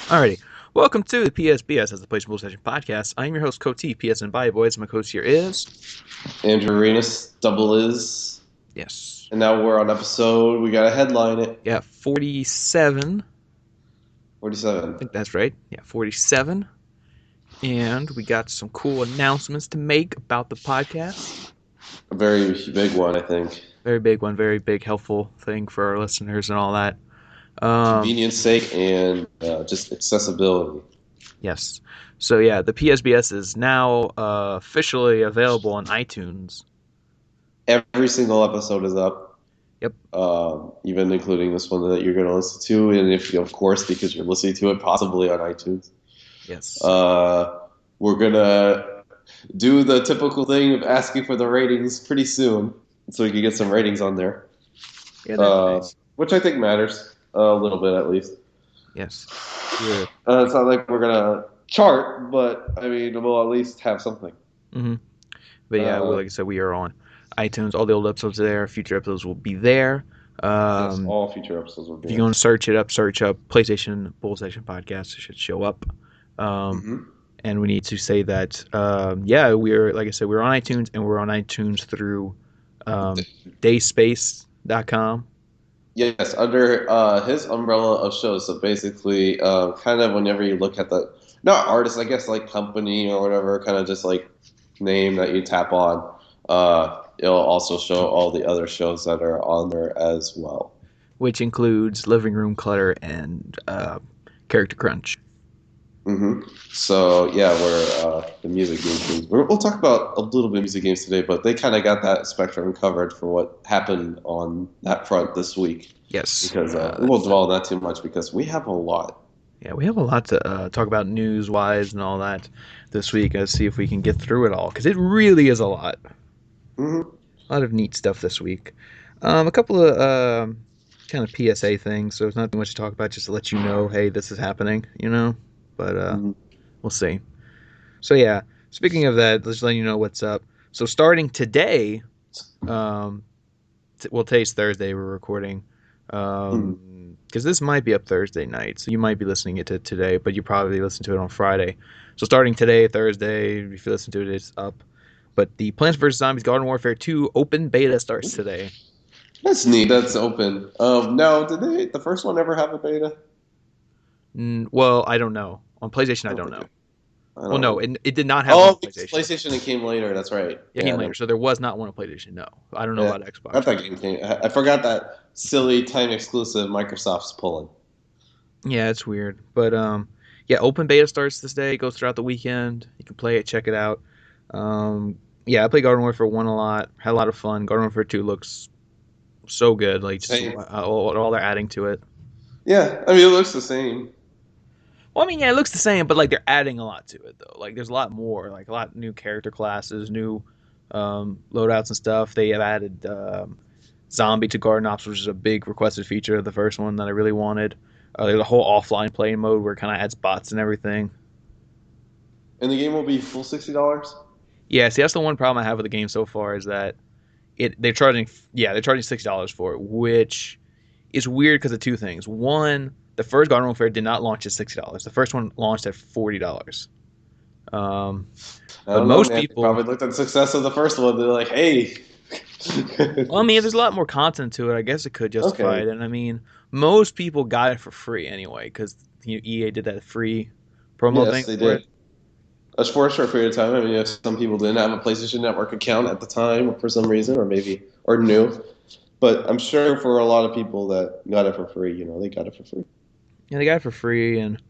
Alrighty. Welcome to the PSBS as the PlayStation Session podcast. I'm your host, Coach T, PS and Bye Boys. My coach here is... Andrew Arenas, double is. Yes. And now we're on episode, we got to headline it. Yeah, 47. 47. I think that's right. Yeah, 47. And we got some cool announcements to make about the podcast. A very big one, I think. Very big one, very big, helpful thing for our listeners and all that. Convenience sake and just accessibility. Yes. So yeah, the PSBS is now officially available on iTunes. Every single episode is up. Yep. Even including this one that you're going to listen to. And if, of course, because you're listening to it possibly on iTunes. Yes. We're going to do the typical thing of asking for the ratings pretty soon. So we can get some ratings on there. Yeah, that's nice. Which I think matters. A little bit, at least. Yes. Yeah. It's not like we're gonna chart, but I mean, we'll at least have something. Mm-hmm. But yeah, like I said, we are on iTunes. All the old episodes are there. Future episodes will be there. Yes, all future episodes will be. If you go and search up PlayStation Bull Session Podcast. It should show up. And we need to say that, we're, like I said, we're on iTunes, and we're on iTunes through dayspace.com. Yes, under his umbrella of shows. So basically, kind of whenever you look at the, not artist, I guess like company or whatever, kind of just like name that you tap on, it'll also show all the other shows that are on there as well. Which includes Living Room Clutter and Character Crunch. So yeah, we're the music games. We'll talk about a little bit of music games today, but they kind of got that spectrum covered for what happened on that front this week. Yes, because we won't dwell on that too much because we have a lot. Yeah, we have a lot to talk about news-wise and all that this week. Let's see if we can get through it all because it really is a lot. A lot of neat stuff this week. A couple of kind of PSA things, so it's not too much to talk about. Just to let you know, hey, this is happening. But we'll see. So yeah, speaking of that, let's let you know what's up. So starting today, today's Thursday. We're recording, because this might be up Thursday night, so you might be listening to it today, but you probably listen to it on Friday. So starting today, Thursday, if you listen to it, it's up. But the Plants vs. Zombies Garden Warfare 2 open beta starts today. That's neat. That's open. Now, did the first one ever have a beta? Well, I don't know. On PlayStation, I don't know. Well, no, it did not have one on PlayStation. PlayStation, it came later. That's right. Yeah, it came later. So there was not one on PlayStation. No, I don't know about Xbox. That game came. I forgot that silly time exclusive Microsoft's pulling. Yeah, it's weird, but open beta starts this day. It goes throughout the weekend. You can play it, check it out. I played Garden Warfare 1 a lot. Had a lot of fun. Garden Warfare 2 looks so good. Like just all they're adding to it. Yeah, I mean it looks the same. Well, I mean, yeah, it looks the same, but like they're adding a lot to it though. Like there's a lot more, like a lot of new character classes, new loadouts and stuff. They have added zombie to Garden Ops, which is a big requested feature of the first one that I really wanted. There's a whole offline play mode where it kind of adds bots and everything. And the game will be full $60? Yeah, see, that's the one problem I have with the game so far is that they're charging $60 for it, which is weird because of two things. One, the first Garden Warfare did not launch at $60. The first one launched at $40. But most people probably looked at the success of the first one. They're like, hey. Well, I mean, there's a lot more content to it. I guess it could justify it. And I mean, most people got it for free anyway because EA did that free promo thing. Yes, they did. That's for a short period of time. I mean, if some people didn't have a PlayStation Network account at the time for some reason, or new. But I'm sure for a lot of people that got it for free, they got it for free. Yeah, they got it for free, and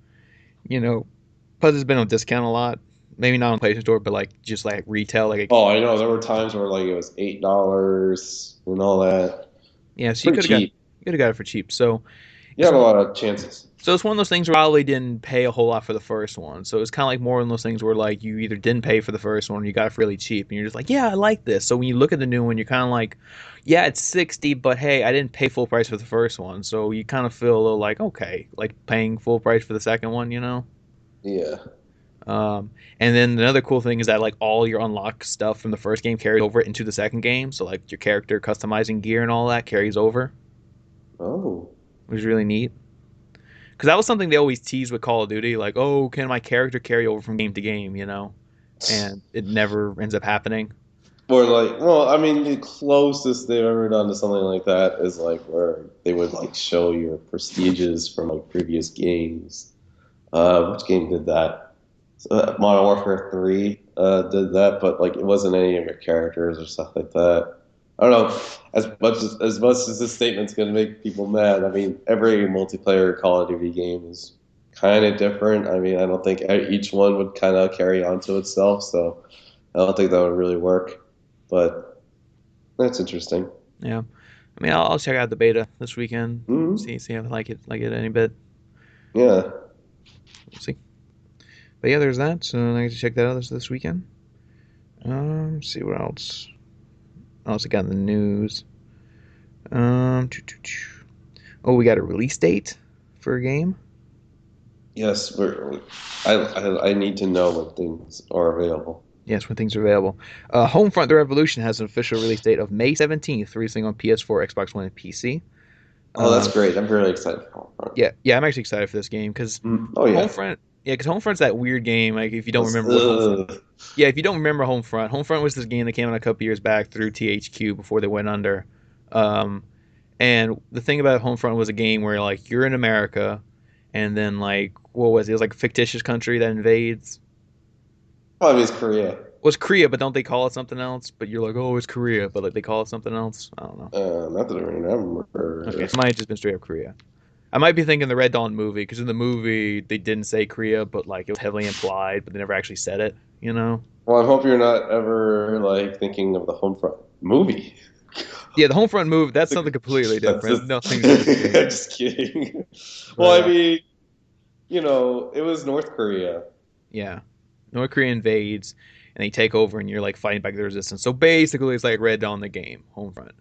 plus it's been on discount a lot. Maybe not on PlayStation Store, but like just like retail. I know there were times where like it was $8 and all that. Yeah, so you could have got it for cheap. So you had a lot of chances. So it's one of those things where I probably didn't pay a whole lot for the first one. So it's kind of like more one of those things where like you either didn't pay for the first one or you got it really cheap. And you're just like, yeah, I like this. So when you look at the new one, you're kind of like, yeah, it's $60, but hey, I didn't pay full price for the first one. So you kind of feel a little like, okay, like paying full price for the second one, Yeah. And then another cool thing is that like all your unlocked stuff from the first game carries over into the second game. So like your character customizing gear and all that carries over. Oh. Which is really neat. Because that was something they always tease with Call of Duty, like, oh, can my character carry over from game to game, And it never ends up happening. Or like, well, I mean, the closest they've ever done to something like that is like where they would like show your prestiges from like previous games. Which game did that? Modern Warfare 3 did that, but like it wasn't any of your characters or stuff like that. I don't know. As much as this statement's going to make people mad, I mean, every multiplayer Call of Duty game is kind of different. I mean, I don't think each one would kind of carry on to itself, so I don't think that would really work. But that's interesting. Yeah. I mean, I'll check out the beta this weekend. Hmm. See if I like it any bit. Yeah. We'll see. But yeah, there's that. So I get to check that out this weekend. See what else. I also got in the news. Oh, we got a release date for a game. Yes. I need to know when things are available. Yes, when things are available. Homefront: The Revolution has an official release date of May 17th, releasing on PS4, Xbox One, and PC. Oh, that's Um, great. I'm really excited for Homefront. yeah, I'm actually excited for this game because Oh yeah. Homefront, yeah, because Homefront's that weird game. Like if you don't remember what Homefront, Ugh. yeah, if you don't remember Homefront was this game that came out a couple years back through THQ before they went under. Um, and the thing about Homefront was a game where like you're in America, and then like what was it? It was like a fictitious country that invades. Probably is Korea. Was Korea, but don't they call it something else? But you're like, oh, it's Korea, but like they call it something else. I don't know. Not that I Okay, remember. so it might have just been straight up Korea. I might be thinking the Red Dawn movie because in the movie they didn't say Korea, but like it was heavily implied, but they never actually said it. You know? Well, I hope you're not ever like thinking of the Homefront movie. Yeah, the Homefront movie that's something completely That's different. just, Nothing to do with the I'm game. just kidding. Well, But I mean, it was North Korea. yeah, North Korea invades and they take over, and you're like fighting back the resistance. So basically, it's like Red Dawn the game, Homefront.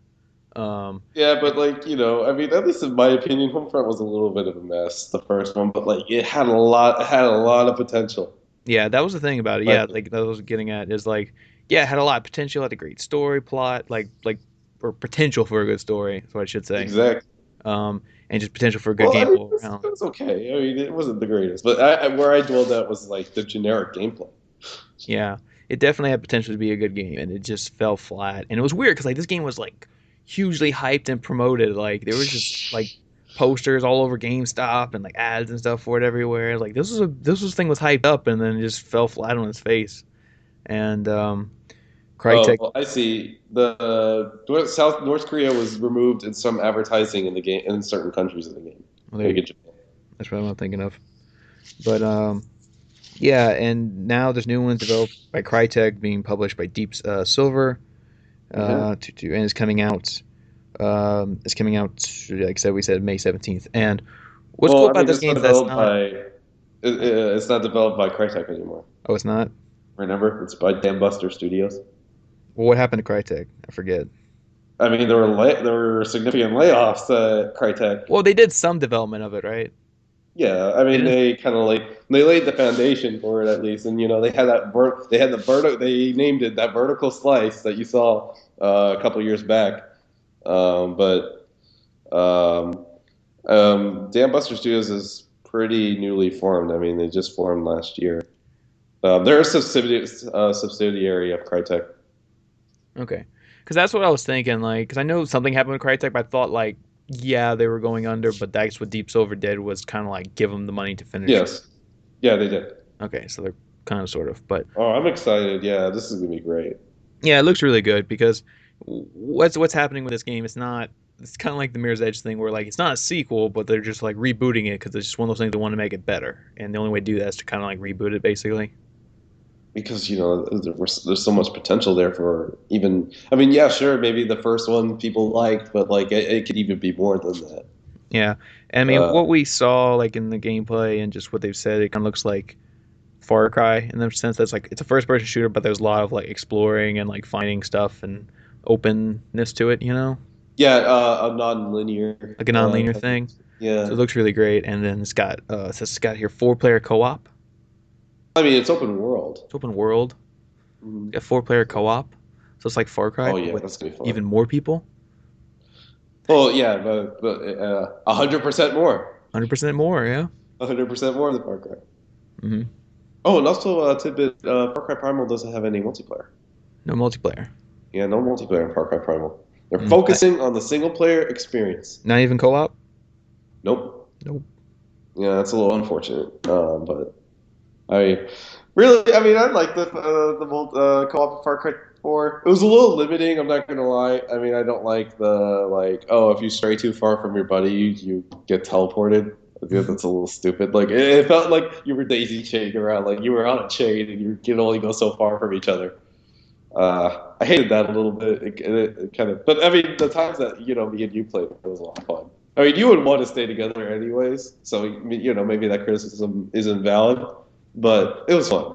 Um, Yeah, but like, I mean, at least in my opinion, Homefront was a little bit of a mess, the first one, but like it had a lot of potential. yeah, that was the thing about it. My Yeah, opinion. like that was getting at is like, yeah, it had a lot of potential, had a great story plot, or potential for a good story. That's what I should say. Exactly. And just potential for a good Well, I game mean, all it around. was okay. I mean, it wasn't the greatest, but where I dwelled at was like the generic gameplay. Yeah, it definitely had potential to be a good game, and it just fell flat. And it was weird because like this game was like hugely hyped and promoted. Like there was just like posters all over GameStop and like ads and stuff for it everywhere. Like this thing was hyped up, and then it just fell flat on its face. And Oh, Crytek, well, I see. The South North Korea was removed in some advertising in the game in certain countries in the game. well, there you Like go. in Japan. That's what I'm thinking of. But yeah, and now there's new ones developed by Crytek being published by Deep Silver. Okay. And it's coming out. It's coming out, like I said, we said May 17th. And what's cool Well, I about mean, this game is that's not. it's not developed by Crytek anymore. Oh, it's not. Remember, it's by Dambuster Studios. Well, what happened to Crytek? I forget. I mean, there were significant layoffs at Crytek. Well, they did some development of it, right? Yeah, I They mean, didn't. they kind of like they laid the foundation for it at least, and they had they had the vertical they named it that vertical slice that you saw a couple years back. But Dam Buster Studios is pretty newly formed. I mean, they just formed last year. They're a subsidiary of Crytek. Okay, because that's what I was thinking. Like, because I know something happened with Crytek, but I thought like, yeah, they were going under, but that's what Deep Silver did was kind of like give them the money to finish it. Yes, yeah, they did. Okay, so they're kind of sort of, but Oh, I'm excited. Yeah, this is gonna be great. yeah, it looks really good because what's happening with this game? It's not. It's kind of like the Mirror's Edge thing, where like it's not a sequel, but they're just like rebooting it because it's just one of those things they want to make it better, and the only way to do that is to kind of like reboot it, basically. Because there's so much potential there for even. I mean, yeah, sure, maybe the first one people liked, but like it could even be more than that. Yeah, and I mean, Uh, what we saw like in the gameplay and just what they've said, it kind of looks like Far Cry in the sense that it's like it's a first-person shooter, but there's a lot of like exploring and like finding stuff and openness to it, yeah, a non-linear. like a non-linear thing. So Yeah, it looks really great, and then it says it's got here four-player co-op. I mean it's open world. It's open world. Mhm. Got four-player co-op, so it's like Far Cry, Oh but yeah, with that's gonna be fun. even more people. Oh yeah, but 100% more. 100% more, yeah. 100% more than Far Cry. Hmm. Oh, and also tidbit: Far Cry Primal doesn't have any multiplayer. No multiplayer. Yeah, no multiplayer in Far Cry Primal. They're Mm. focusing on the single player experience. Not even co-op. Nope. Nope. Yeah, that's a little unfortunate. But I really, I mean, I like the co-op of Far Cry 4. It was a little limiting. I'm not gonna lie. I mean, I don't like the like, oh, if you stray too far from your buddy, you get teleported. I think that's a little stupid. Like it felt like you were daisy chaining around, like you were on a chain and you can only go so far from each other. I hated that a little bit. It kind of, but I mean, the times that me and you played, it was a lot of fun. I mean, you would want to stay together anyways, so maybe that criticism isn't valid, but it was fun.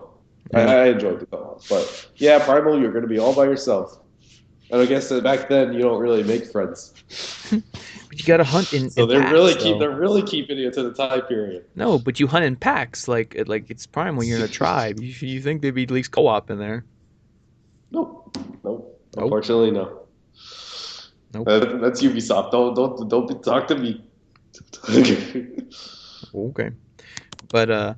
Yeah. I enjoyed the co-op, but yeah, Primal, you're going to be all by yourself, and I guess that back then you don't really make friends, But you gotta hunt so in packs, they're though. really keeping you to the time period. No, but you hunt in packs, like it's prime when you're in a tribe. You think there'd be at least co-op in there? Nope, nope. Nope. Unfortunately, no. Nope. That's Ubisoft. Don't talk to me. Okay. But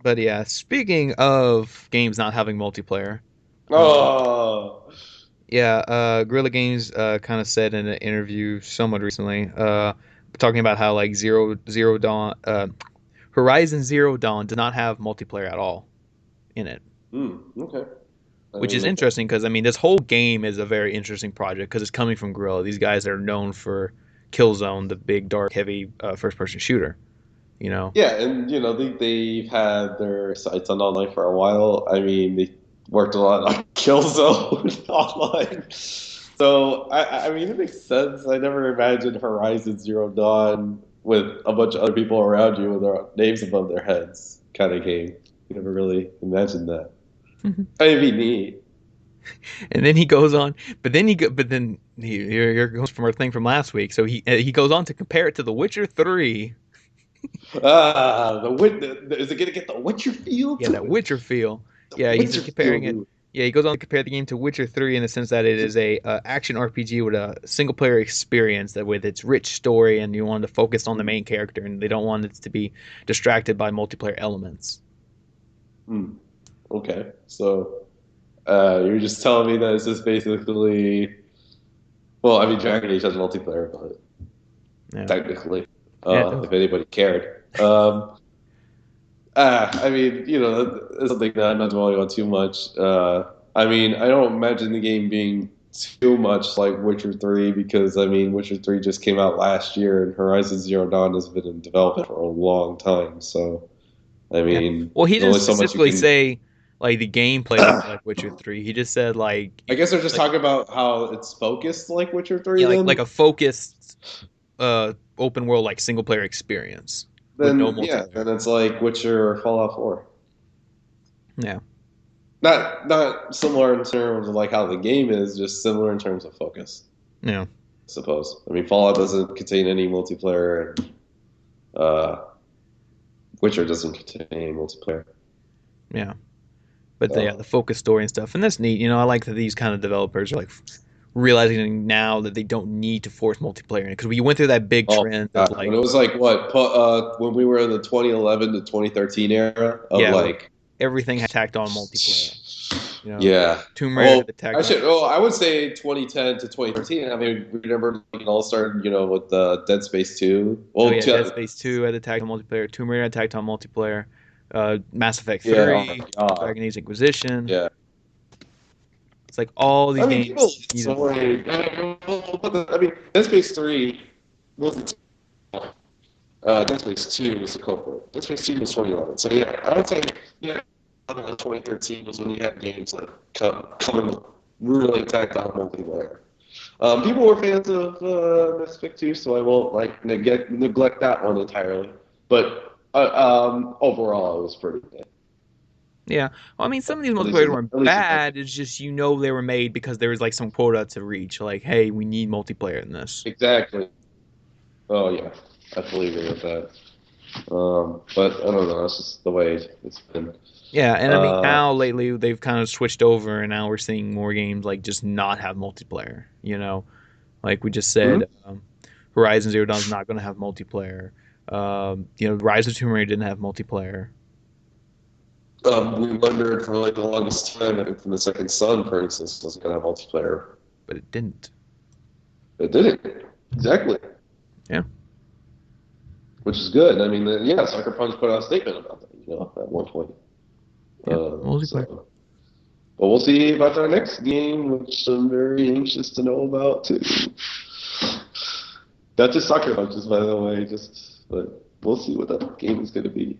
but yeah. Speaking of games not having multiplayer, um, Oh, yeah. Guerrilla Games kind of said in an interview somewhat recently, talking about how like Zero Dawn, Horizon Zero Dawn did not have multiplayer at all in it. okay. I Which didn't is know that. interesting because I mean this whole game is a very interesting project because it's coming from Guerrilla. These guys are known for Killzone, the big dark heavy first-person shooter. You know, Yeah, and they've had their sights on online for a while. I mean, they worked a lot on Killzone online, so I mean it makes sense. I never imagined Horizon Zero Dawn with a bunch of other people around you with their names above their heads kind of game. You never really imagined that. and It'd be neat. then he goes on, but then here goes from our thing from last week. So he goes on to compare it to The Witcher 3. Is it gonna get the Witcher feel Yeah, to that it? Witcher feel. The Yeah, he's Witcher feel, comparing it. dude. Yeah, he goes on to compare the game to Witcher 3 in the sense that it is a action RPG with a single player experience that with its rich story and you want to focus on the main character and they don't want it to be distracted by multiplayer elements. Hmm. Okay, so you're just telling me that it's just basically, well, I mean, Dragon Age has multiplayer, but Yeah. technically, Yeah, it does. if anybody cared. I mean, that's something that I'm not dwelling on too much. I mean, I don't imagine the game being too much like Witcher 3 because, I mean, Witcher 3 just came out last year and Horizon Zero Dawn has been in development for a long time. So, I Yeah. mean, Well, he there's didn't only so much you specifically can. say like the gameplay would be like Witcher 3. He just said I guess they're just like talking about how it's focused like Witcher 3 yeah, like then. a focused open world like single player experience with no Then, yeah, multiplayer. then it's like Witcher or Fallout 4. Yeah. Not similar in terms of like how the game is, just similar in terms of focus, Yeah. I suppose. I mean, Fallout doesn't contain any multiplayer, and uh, Witcher doesn't contain any multiplayer. Yeah. But yeah, the So, focus story and stuff. And that's neat. You know, I like that these kind of developers are like realizing now that they don't need to force multiplayer in it because we went through that big oh trend my of God, like when it was like when we were in the 2011 to 2013 era of yeah, where like, everything had tacked on multiplayer. You know, yeah. Tomb Raider Oh, had tagged on. I would say 2010 to 2013. I mean, we remember it all started, with Dead Space 2. Oh Well, yeah, Dead Space 2 had attacked on multiplayer. Tomb Raider had attacked on multiplayer. Mass Effect yeah, oh my 3, God. Dragon Age Inquisition. Yeah. It's like all these I mean, people. games So needed like, multiplayer. I mean, Dead Space 3 wasn't. Dead Space 2 was the culprit. Dead Space 2 was 2011. So yeah, I would say yeah, 2013 was when you had games like coming really tacked on multiplayer. People were fans of Mass Effect 2, so I won't like neglect that one entirely. But overall, it was pretty good. Yeah. Well, I mean, some of these At least multiplayer weren't at least in my bad. opinion. It's just you know they were made because there was like some quota to reach. Like, hey, we need multiplayer in this. Exactly. Oh yeah, I fully agree with that. But I don't know. That's just the way it's been. Yeah, and I mean Uh, now lately they've kind of switched over, and now we're seeing more games like just not have multiplayer. You know, like we just mhm. said, Horizon Zero Dawn is not going to have multiplayer. Rise of Tomb Raider didn't have multiplayer, We wondered for like the longest time that from the Second Son, for instance, wasn't going to have multiplayer. but it didn't. It didn't. Exactly. Yeah, Which is good. I mean, yeah, Sucker Punch put out a statement about that, at one point. yeah, multiplayer. So, but we'll see about our next game, which I'm very anxious to know about too. That's just Sucker Punches, by the way. But we'll see what that game is going to be.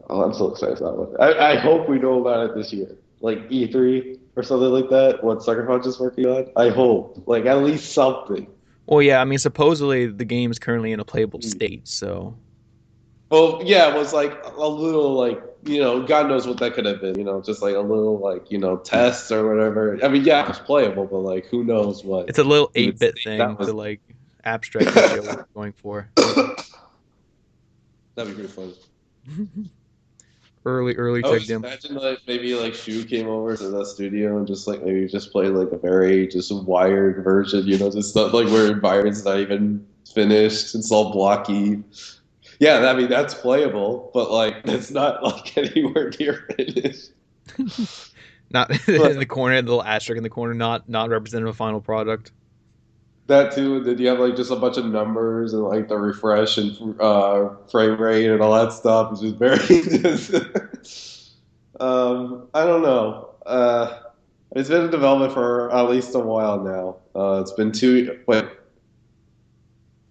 Oh, I'm so excited for that one. I hope we know about it this year, like E3 or something like that. What Sucker Punch is working on. I hope, like at least something. Well, yeah, I mean, supposedly the game is currently in a playable state, so Well, yeah, it was like a little like God knows what that could have been. Just like a little like tests or whatever. I mean, yeah, it was playable, but like who knows what it's a little he would 8-bit say thing that to was. like abstractly show what you're going for. That'd be pretty fun. Early I would tech just demo. imagine like maybe like Shu came over to the studio and just like maybe just played like a very just wired version, just not like where environment's not even finished. It's all blocky. Yeah, I mean that's playable, but like it's not like anywhere near finished. Not in the But corner, the little asterisk in the corner, not representative of final product. that too, did you have like just a bunch of numbers and like the refresh and frame rate and all that stuff? It's just very just, I don't know. It's been in development for at least a while now. It's been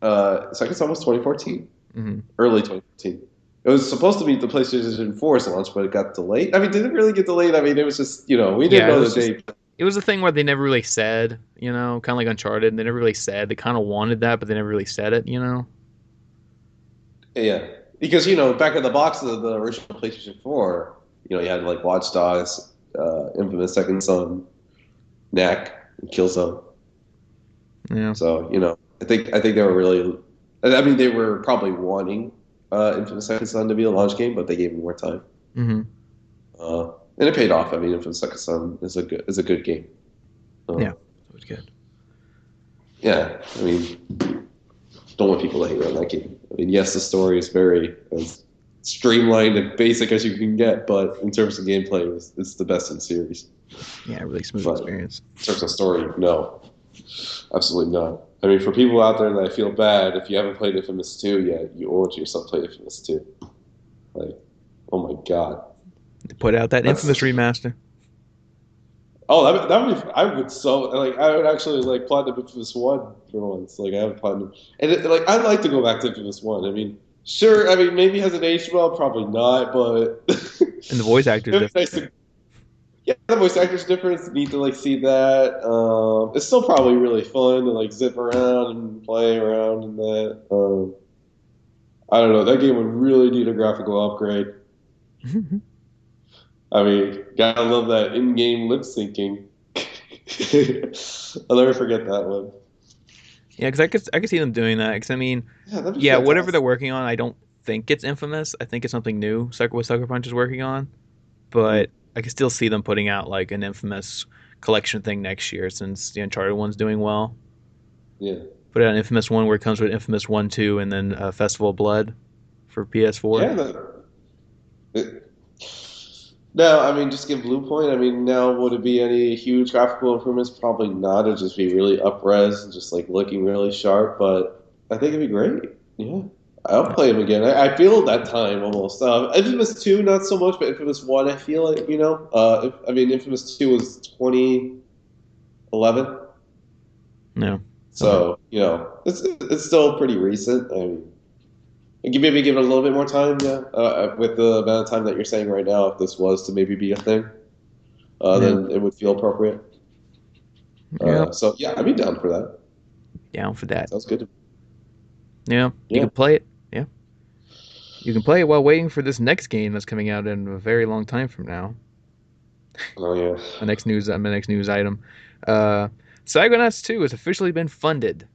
it's like it's almost 2014, Hmm. early 2014. It was supposed to be the PlayStation 4's launch, but it got delayed. I mean, did it really get delayed? I mean, it was just, we didn't Yeah, know the date. it was a thing where they never really said, kind of like Uncharted. They never really said. They kind of wanted that, but they never really said it. Yeah, because back in the box of the original PlayStation 4, you had like Watch Dogs, Infamous Second Son, Knack, and Killzone. Yeah. So I think they were really, I mean, they were probably wanting Infamous Second Son to be a launch game, but they gave him more time, Hmm. and it paid off. I mean, Infamous Second Son is a good game. Yeah. Uh, It was good. yeah, I mean, don't want people to hate on that game. I mean, yes, the story is very as streamlined and basic as you can get, but in terms of gameplay, it's the best in the series. Yeah, really smooth But experience. in terms of story, no, absolutely not. I mean, for people out there that I feel bad, if you haven't played Infamous 2 yet, you owe it to yourself to play Infamous 2. Like, oh my god, They put out that that's infamous remaster. oh that would be, I would so like I would actually like platinum Infamous 1 for once. Like I have platinum, and like I'd like to go back to Infamous 1. I mean, sure, I mean maybe it has an aged well, probably not, but And the voice actor's it'd be different nice to. Yeah, the voice actor's different. It's neat to like see that. It's still probably really fun to like zip around and play around and that. I don't know. That game would really need a graphical upgrade. too. I mean, gotta love that in-game lip syncing. I'll never forget that one. Yeah, because I could see them doing that. Because I mean, Yeah, that'd be yeah, whatever they're fantastic. working on, I don't think it's infamous. I think it's something new. What Sucker Punch is working on, but Mm, I could still see them putting out like an infamous collection thing next year since the Uncharted one's doing well. yeah, Put out an infamous one where it comes with infamous one, two, and then Festival of Blood for PS4. yeah. No, I mean, just give Blue Point. I mean, now would it be any huge graphical improvements? Probably not. It'd just be really up-res and just like looking really sharp. But I think it'd be great. Yeah, I'll play him again. I feel that time almost. Infamous 2, not so much, but Infamous 1, I feel it. I mean, Infamous 2 was 2011, No, okay. so it's still pretty recent. I mean, maybe give it a little bit more time. Yeah, with the amount of time that you're saying right now, if this was to maybe be a thing. Yeah, Then it would feel appropriate. yeah, So yeah, I'd be down for that. down for that. Sounds good. Yeah, you Yeah. can play it. Yeah, you can play it while waiting for this next game that's coming out in a very long time from now. Oh yeah. My next news item. Uh, Psychonauts 2 has officially been funded.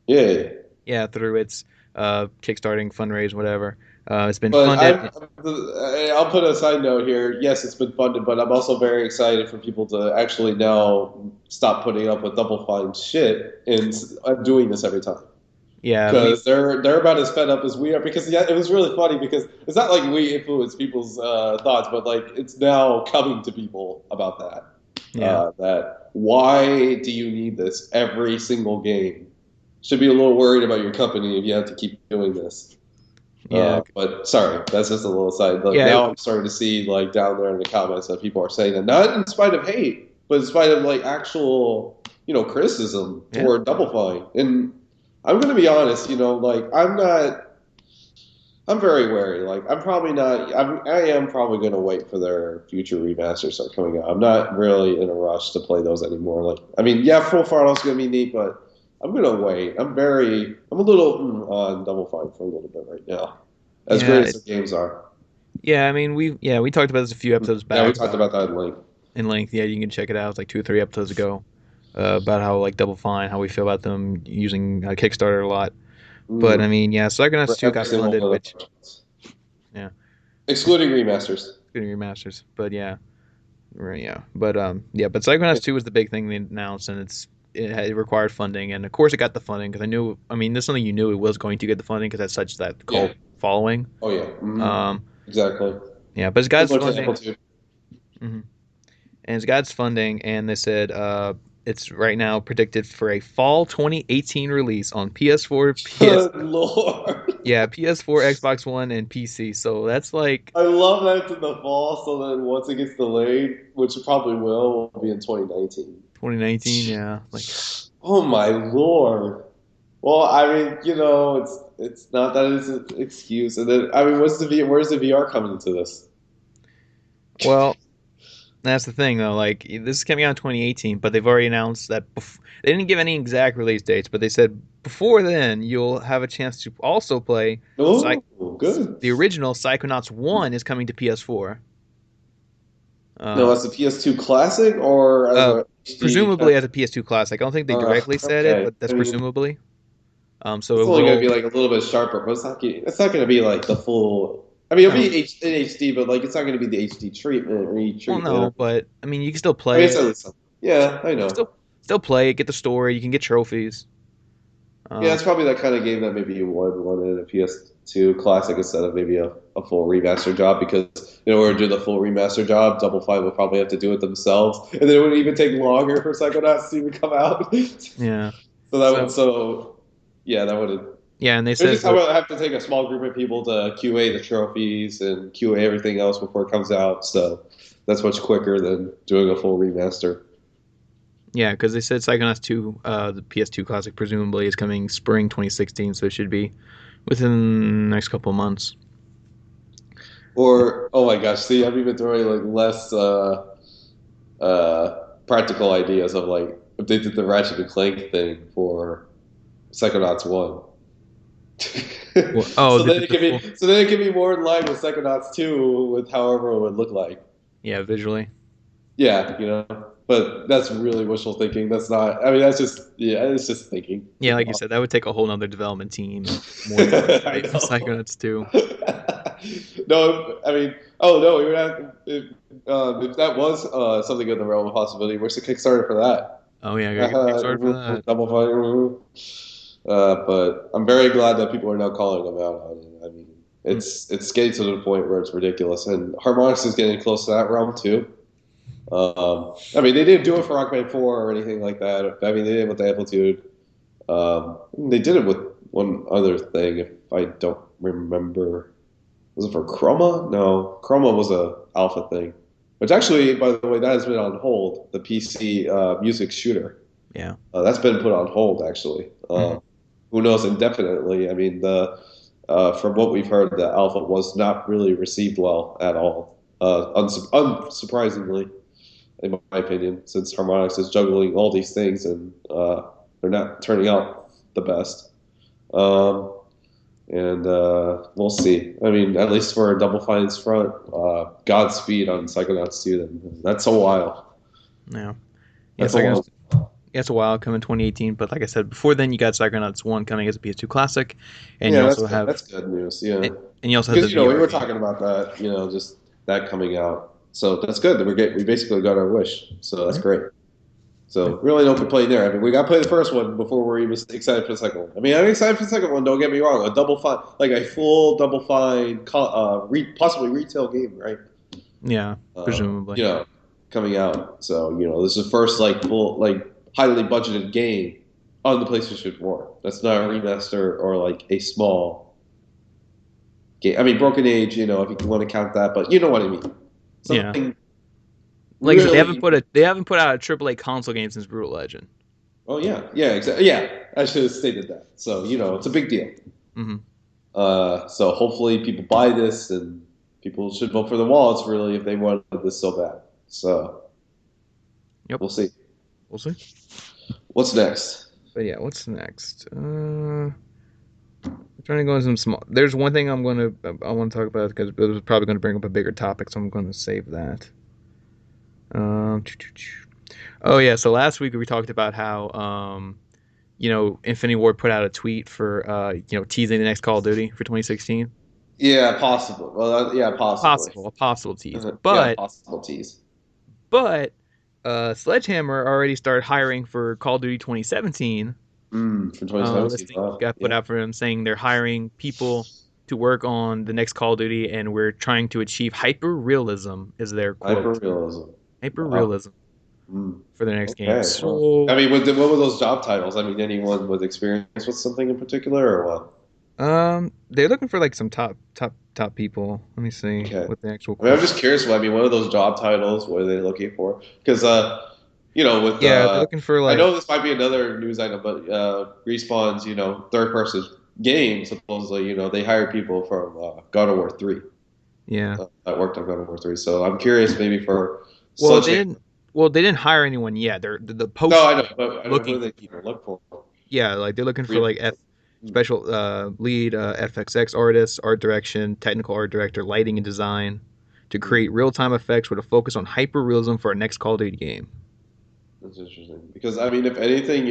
Yeah. Yeah, through its kickstarting, fundraise, whatever. It's been But funded. I'll put a side note here. Yes, it's been funded, but I'm also very excited for people to actually now stop putting up with Double Fine shit and I'm doing this every time. Yeah, we because they're about as fed up as we are. Because yeah, it was really funny because it's not like we influence people's thoughts, but like it's now coming to people about that. yeah That why do you need this every single game? Should be a little worried about your company if you have to keep doing this. yeah But sorry, that's just a little side. Like yeah now, I'm starting to see like down there in the comments that people are saying that not in spite of hate, but in spite of like actual criticism yeah toward Double Fine. And I'm going to be honest, like I'm not. I'm very wary. Like I'm probably not. I am probably going to wait for their future remasters start coming out. I'm not really in a rush to play those anymore. Like I mean, yeah, Full Frontal's going to be neat, but I'm going to wait. I'm a little on Double Fine for a little bit right now. As yeah great as the games are. yeah. I mean, we talked about this a few episodes Yeah, we back talked about about that at length. in length. Yeah, you can check it out. It's like 2 or 3 episodes ago about how like Double Fine, how we feel about them using Kickstarter a lot. But I Mm, mean, yeah, Psychonauts for 2 every got single funded, one of which the yeah, excluding remasters. getting remasters. But yeah, right, yeah. But yeah, but Psychonauts 2 was the big thing they announced, and it required funding, and of course it got the funding because I knew. I mean, this is something you knew it was going to get the funding because that's such that Yeah. cult following. Oh yeah. Um, Exactly. yeah, but it's got its Similar to funding, Amplitude. hmm and it's got its funding, and they said it's right now predicted for a fall 2018 release on PS4, Good lord. yeah, PS4, Xbox One, and PC. So that's like I love that it's in the fall, so then once it gets delayed, which it probably will be in 2019. 2019. Yeah, like Oh my lord. Well, I mean, it's not that it's an excuse. And then I mean, where's the VR coming into this? well, that's the thing though. Like this is coming out in 2018, but they've already announced that they didn't give any exact release dates, but they said before then you'll have a chance to also play Oh, Psych- good. the original Psychonauts 1 is coming to PS4. No, Um, as a PS2 classic or as uh, a HD kind presumably as a PS2 classic. I don't think they directly said it, okay. but that's I mean, presumably. So it's it only going to will. be like a little bit sharper, but it's not going to be like the full. I mean, it'll No, be in HD, but like it's not going to be the HD treatment, well, retreatment. no, but I mean you can still I mean, play it's it. at least something. Yeah, I You can know. still play it, get the story. You can get trophies. Yeah, Um, it's probably that kind of game that maybe you would want in a PS2 classic instead of maybe a full remaster job because in order to do the full remaster job, Double Fine would probably have to do it themselves, and then it would even take longer for Psychonauts to even come out. yeah. So So yeah, that would. yeah, and they It would said just so. have to take a small group of people to QA the trophies and QA everything else before it comes out. So that's much quicker than doing a full remaster. Yeah, because they said Psychonauts 2, the PS2 classic, presumably is coming spring 2016, so it should be within the next couple of months. Or oh my gosh, see, I'm even throwing like less practical ideas of like if they did the Ratchet and Clank thing for Psychonauts 1. Well, oh, the full, So then it can be more in line with Psychonauts 2 with however it would look like. yeah, visually. Yeah, but that's really wishful thinking. That's not. I mean, that's just yeah, it's just thinking. Yeah, like you said, that would take a whole nother development team and more time, I right, for know. Psychonauts 2. No, I mean, oh no, we would have if that was something in the realm of possibility. Where's the Kickstarter for that? Oh yeah, I gotta get Kickstarter for that. Double Fine. But I'm very glad that people are now calling them out on it. I mean, Mm, it's getting to the point where it's ridiculous, and Harmonix is getting close to that realm too. I mean, they didn't do it for Rockman 4 or anything like that. I mean, they did it with Amplitude. They did it with one other thing, if I don't remember. Was it for Chroma? No, Chroma was a alpha thing. Which actually, by the way, that has been on hold. The PC music shooter yeah. that's been put on hold. Actually, Hmm. who knows indefinitely? I mean, the from what we've heard, the alpha was not really received well at all. Unsurprisingly, in my opinion, since Harmonix is juggling all these things and they're not turning out the best. Um, and we'll see. I mean, at least for Double Fine's front, Godspeed on Psychonauts 2. Then that's a while. Yeah. Yeah, That's a long. Psychonauts. Yeah, it's a while coming 2018, but like I said before, then you got Psychonauts 1 coming as a PS2 classic, and you Yeah, also that's good. have That's good news. Yeah, and you also have the because we VR were game. talking about that. Just that coming out. So that's good. We basically got our wish. So that's Mhm. great. So really no complaint there. I mean, we got to play the first one before we're even excited for the second one. I mean, I'm excited for the second one. Don't get me wrong. A Double Fine, like a full Double Fine, possibly retail game, right? Yeah, presumably. You know, coming out. So this is the first like full, like highly budgeted game on the PlayStation 4. That's not a remaster or like a small game. I mean, Broken Age. If you want to count that, but you know what I mean. Yeah. Something Like I said, really. they haven't put out a AAA console game since Brutal Legend. Oh yeah, exactly. Yeah, I should have stated that. So it's a big deal. Hmm. So hopefully people buy this, and people should vote for the wallets really if they wanted this so bad. So Yep. we'll see. We'll see. What's next? But yeah, what's next? I'm trying to go into some small. There's one thing I want to talk about because it was probably going to bring up a bigger topic, so I'm going to save that. Um, oh yeah, so last week we talked about how Infinity Ward put out a tweet for teasing the next Call of Duty for 2016. Yeah, possible. Well, yeah, possibly. A possible tease, Yeah, but possible tease. but Sledgehammer already started hiring for Call of Duty 2017. For 2017. Listing Wow. got put Yeah. out for them saying they're hiring people to work on the next Call of Duty, and we're trying to achieve hyper realism. Is their quote? Hyperrealism. Hyper Wow. realism Mm. for their next game. Okay. Well, So, I mean, what were those job titles? I mean, anyone with experience with something in particular, or what? they're looking for like some top people. Let me see Okay. what the actual I mean, I'm quote. just curious. I mean, what are those job titles? What are they looking for? Because, with Yeah, they're looking for I like know this might be another news item, but Respawn's, third person game, supposedly, they hired people from God of War 3 yeah. that worked on God of War 3. So I'm curious maybe for Well, they Sledgehammer. didn't. Well, they didn't hire anyone yet. They're the No, post I know, but I mean, who looking do they for people people. look for? Yeah, like they're looking for Real. like special lead FXX artist, art direction, technical art director, lighting and design to create real-time effects with a focus on hyper realism for our next Call of Duty game. That's interesting because I mean, if anything,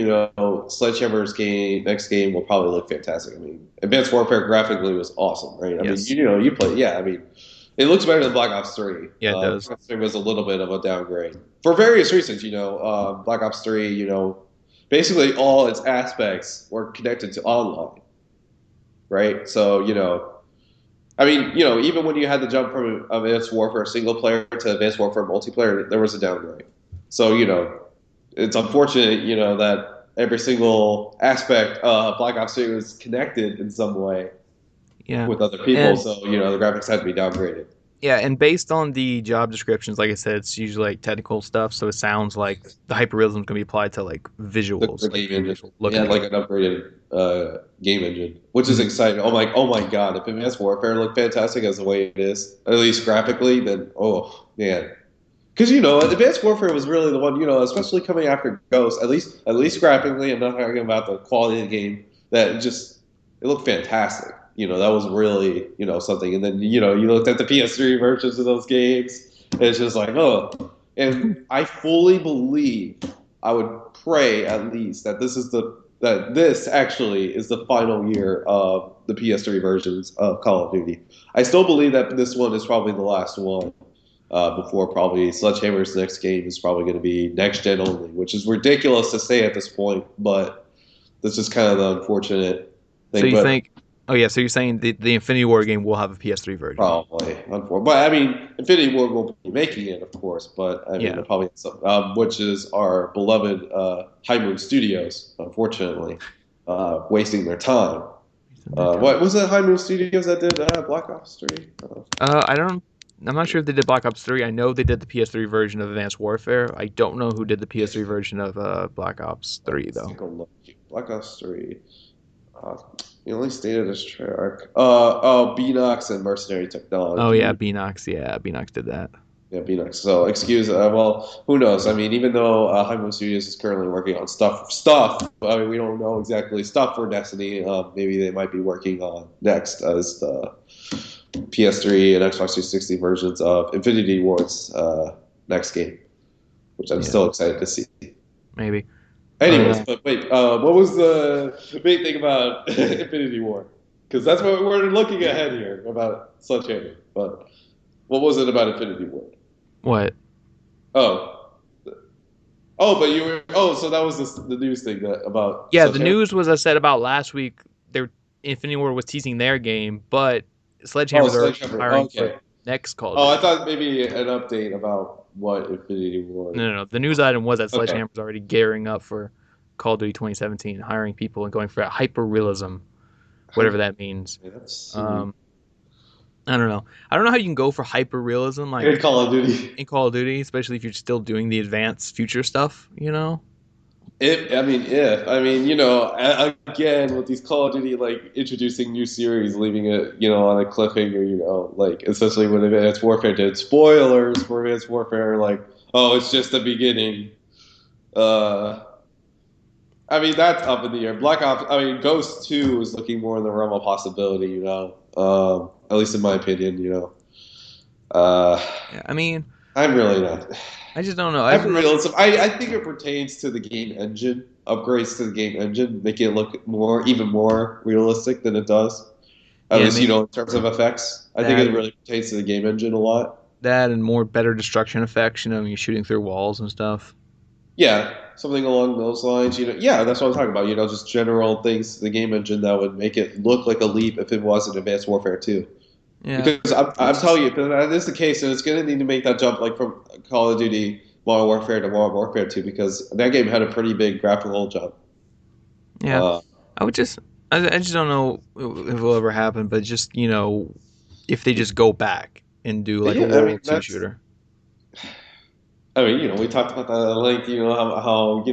Sledgehammer's next game will probably look fantastic. I mean, Advanced Warfare graphically was awesome, right? I mean, Yes. you play, yeah. I mean, it looks better than Black Ops 3. Yeah, it Black does. Ops 3 was a little bit of a downgrade for various reasons. Black Ops 3, basically all its aspects were connected to online, right? So I mean, even when you had the jump from Advanced Warfare single player to Advanced Warfare multiplayer, there was a downgrade. So it's unfortunate, that every single aspect of Black Ops 3 was connected in some way Yeah. with other people. And So the graphics had to be downgraded. yeah, and based on the job descriptions, like I said, it's usually like technical stuff, so it sounds like the hyperrealism is going to be applied to like The visuals, like game the engine, actual they look of had the like game. an upgraded game engine, which is Hmm. exciting. Oh my god! If Advanced Warfare looked fantastic as the way it is, at least graphically, then oh man. Because Advanced Warfare was really the one, especially coming after Ghost. At least graphically, I'm not talking about the quality of the game. That just it looked fantastic. That was really something. And then you looked at the PS3 versions of those games. And it's just like And I fully believe, I would pray at least that this actually is the final year of the PS3 versions of Call of Duty. I still believe that this one is probably the last one before probably Sledgehammer's next game is probably going to be next gen only, which is ridiculous to say at this point, but this is kind of the unfortunate So thing. you But think? Oh yeah, so you're saying the Infinity War game will have a PS3 version? probably, unfortunately, but I mean, Infinity Ward will be making it, of course, but I mean, Yeah. they'll probably which is our beloved High Moon Studios, unfortunately, wasting their time. What was it? High Moon Studios that did Black Ops 3? I don't. I'm not sure if they did Black Ops 3. I know they did the PS3 version of Advanced Warfare. I don't know who did the PS3 version of Black Ops 3 Let's though. take a look. Black Ops 3. Uh, the only stated as Treyarch. Beanox and Mercenary Oh yeah, Technology. Beanox. Yeah, Beanox did that. Yeah, Beanox. So, excuse. Well, who knows? I mean, even though High Moon Studios is currently working on stuff. I mean, we don't know exactly stuff for Destiny. Maybe they might be working on next as the PS3 and Xbox 360 versions of Infinity Ward's next game, which I'm Yeah, still excited to see. maybe. But Anyways, but wait, what was the big thing about Infinity War? Because that's what we're looking ahead here about Sledgehammer. But what was it about Infinity War? what? Oh, Oh, but you were. Oh, so that was the news thing about Yeah, the Sledgehammer. news was I said about last week. Their Infinity Ward was teasing their game, but Oh, Sledgehammer's already Sledgehammer. hiring for Okay. next Call of Oh, I Duty. thought maybe an update about what Infinity Ward. No, no, no. The news item was that Okay. Sledgehammer's already gearing up for Call of Duty 2017, hiring people and going for a hyper realism, whatever that means. That's Um, I don't know. I don't know how you can go for hyper realism in like Call of Duty. in Call of Duty, especially if you're still doing the advanced future stuff. If again with these Call of Duty like introducing new series, leaving it on a cliffhanger, like especially when Advanced Warfare did spoilers for Advanced Warfare, like it's just the beginning. Uh, that's up in the air. Black Ops, Ghost 2 is looking more in the realm of possibility, at least in my opinion, Uh, Yeah, I mean, I'm really not. I just don't know. I just, Realism. I think it pertains to the game engine, upgrades to the game engine, make it look even more realistic than it does. At yeah, least, maybe in terms of effects. I think that it really pertains to the game engine a lot. that and more better destruction effects. When you're shooting through walls and stuff. Yeah, something along those lines. Yeah, that's what I'm talking about. Just general things to the game engine that would make it look like a leap if it was in Advanced Warfare 2. Yeah, Because I'm telling you, if that is the case, then it's going to need to make that jump like from Call of Duty Modern Warfare to Modern Warfare 2 because that game had a pretty big graphical jump. yeah. Uh, I would just, I just don't know if it will ever happen. But just if they just go back and do like a yeah, World War II that's. shooter. We talked about that at length. How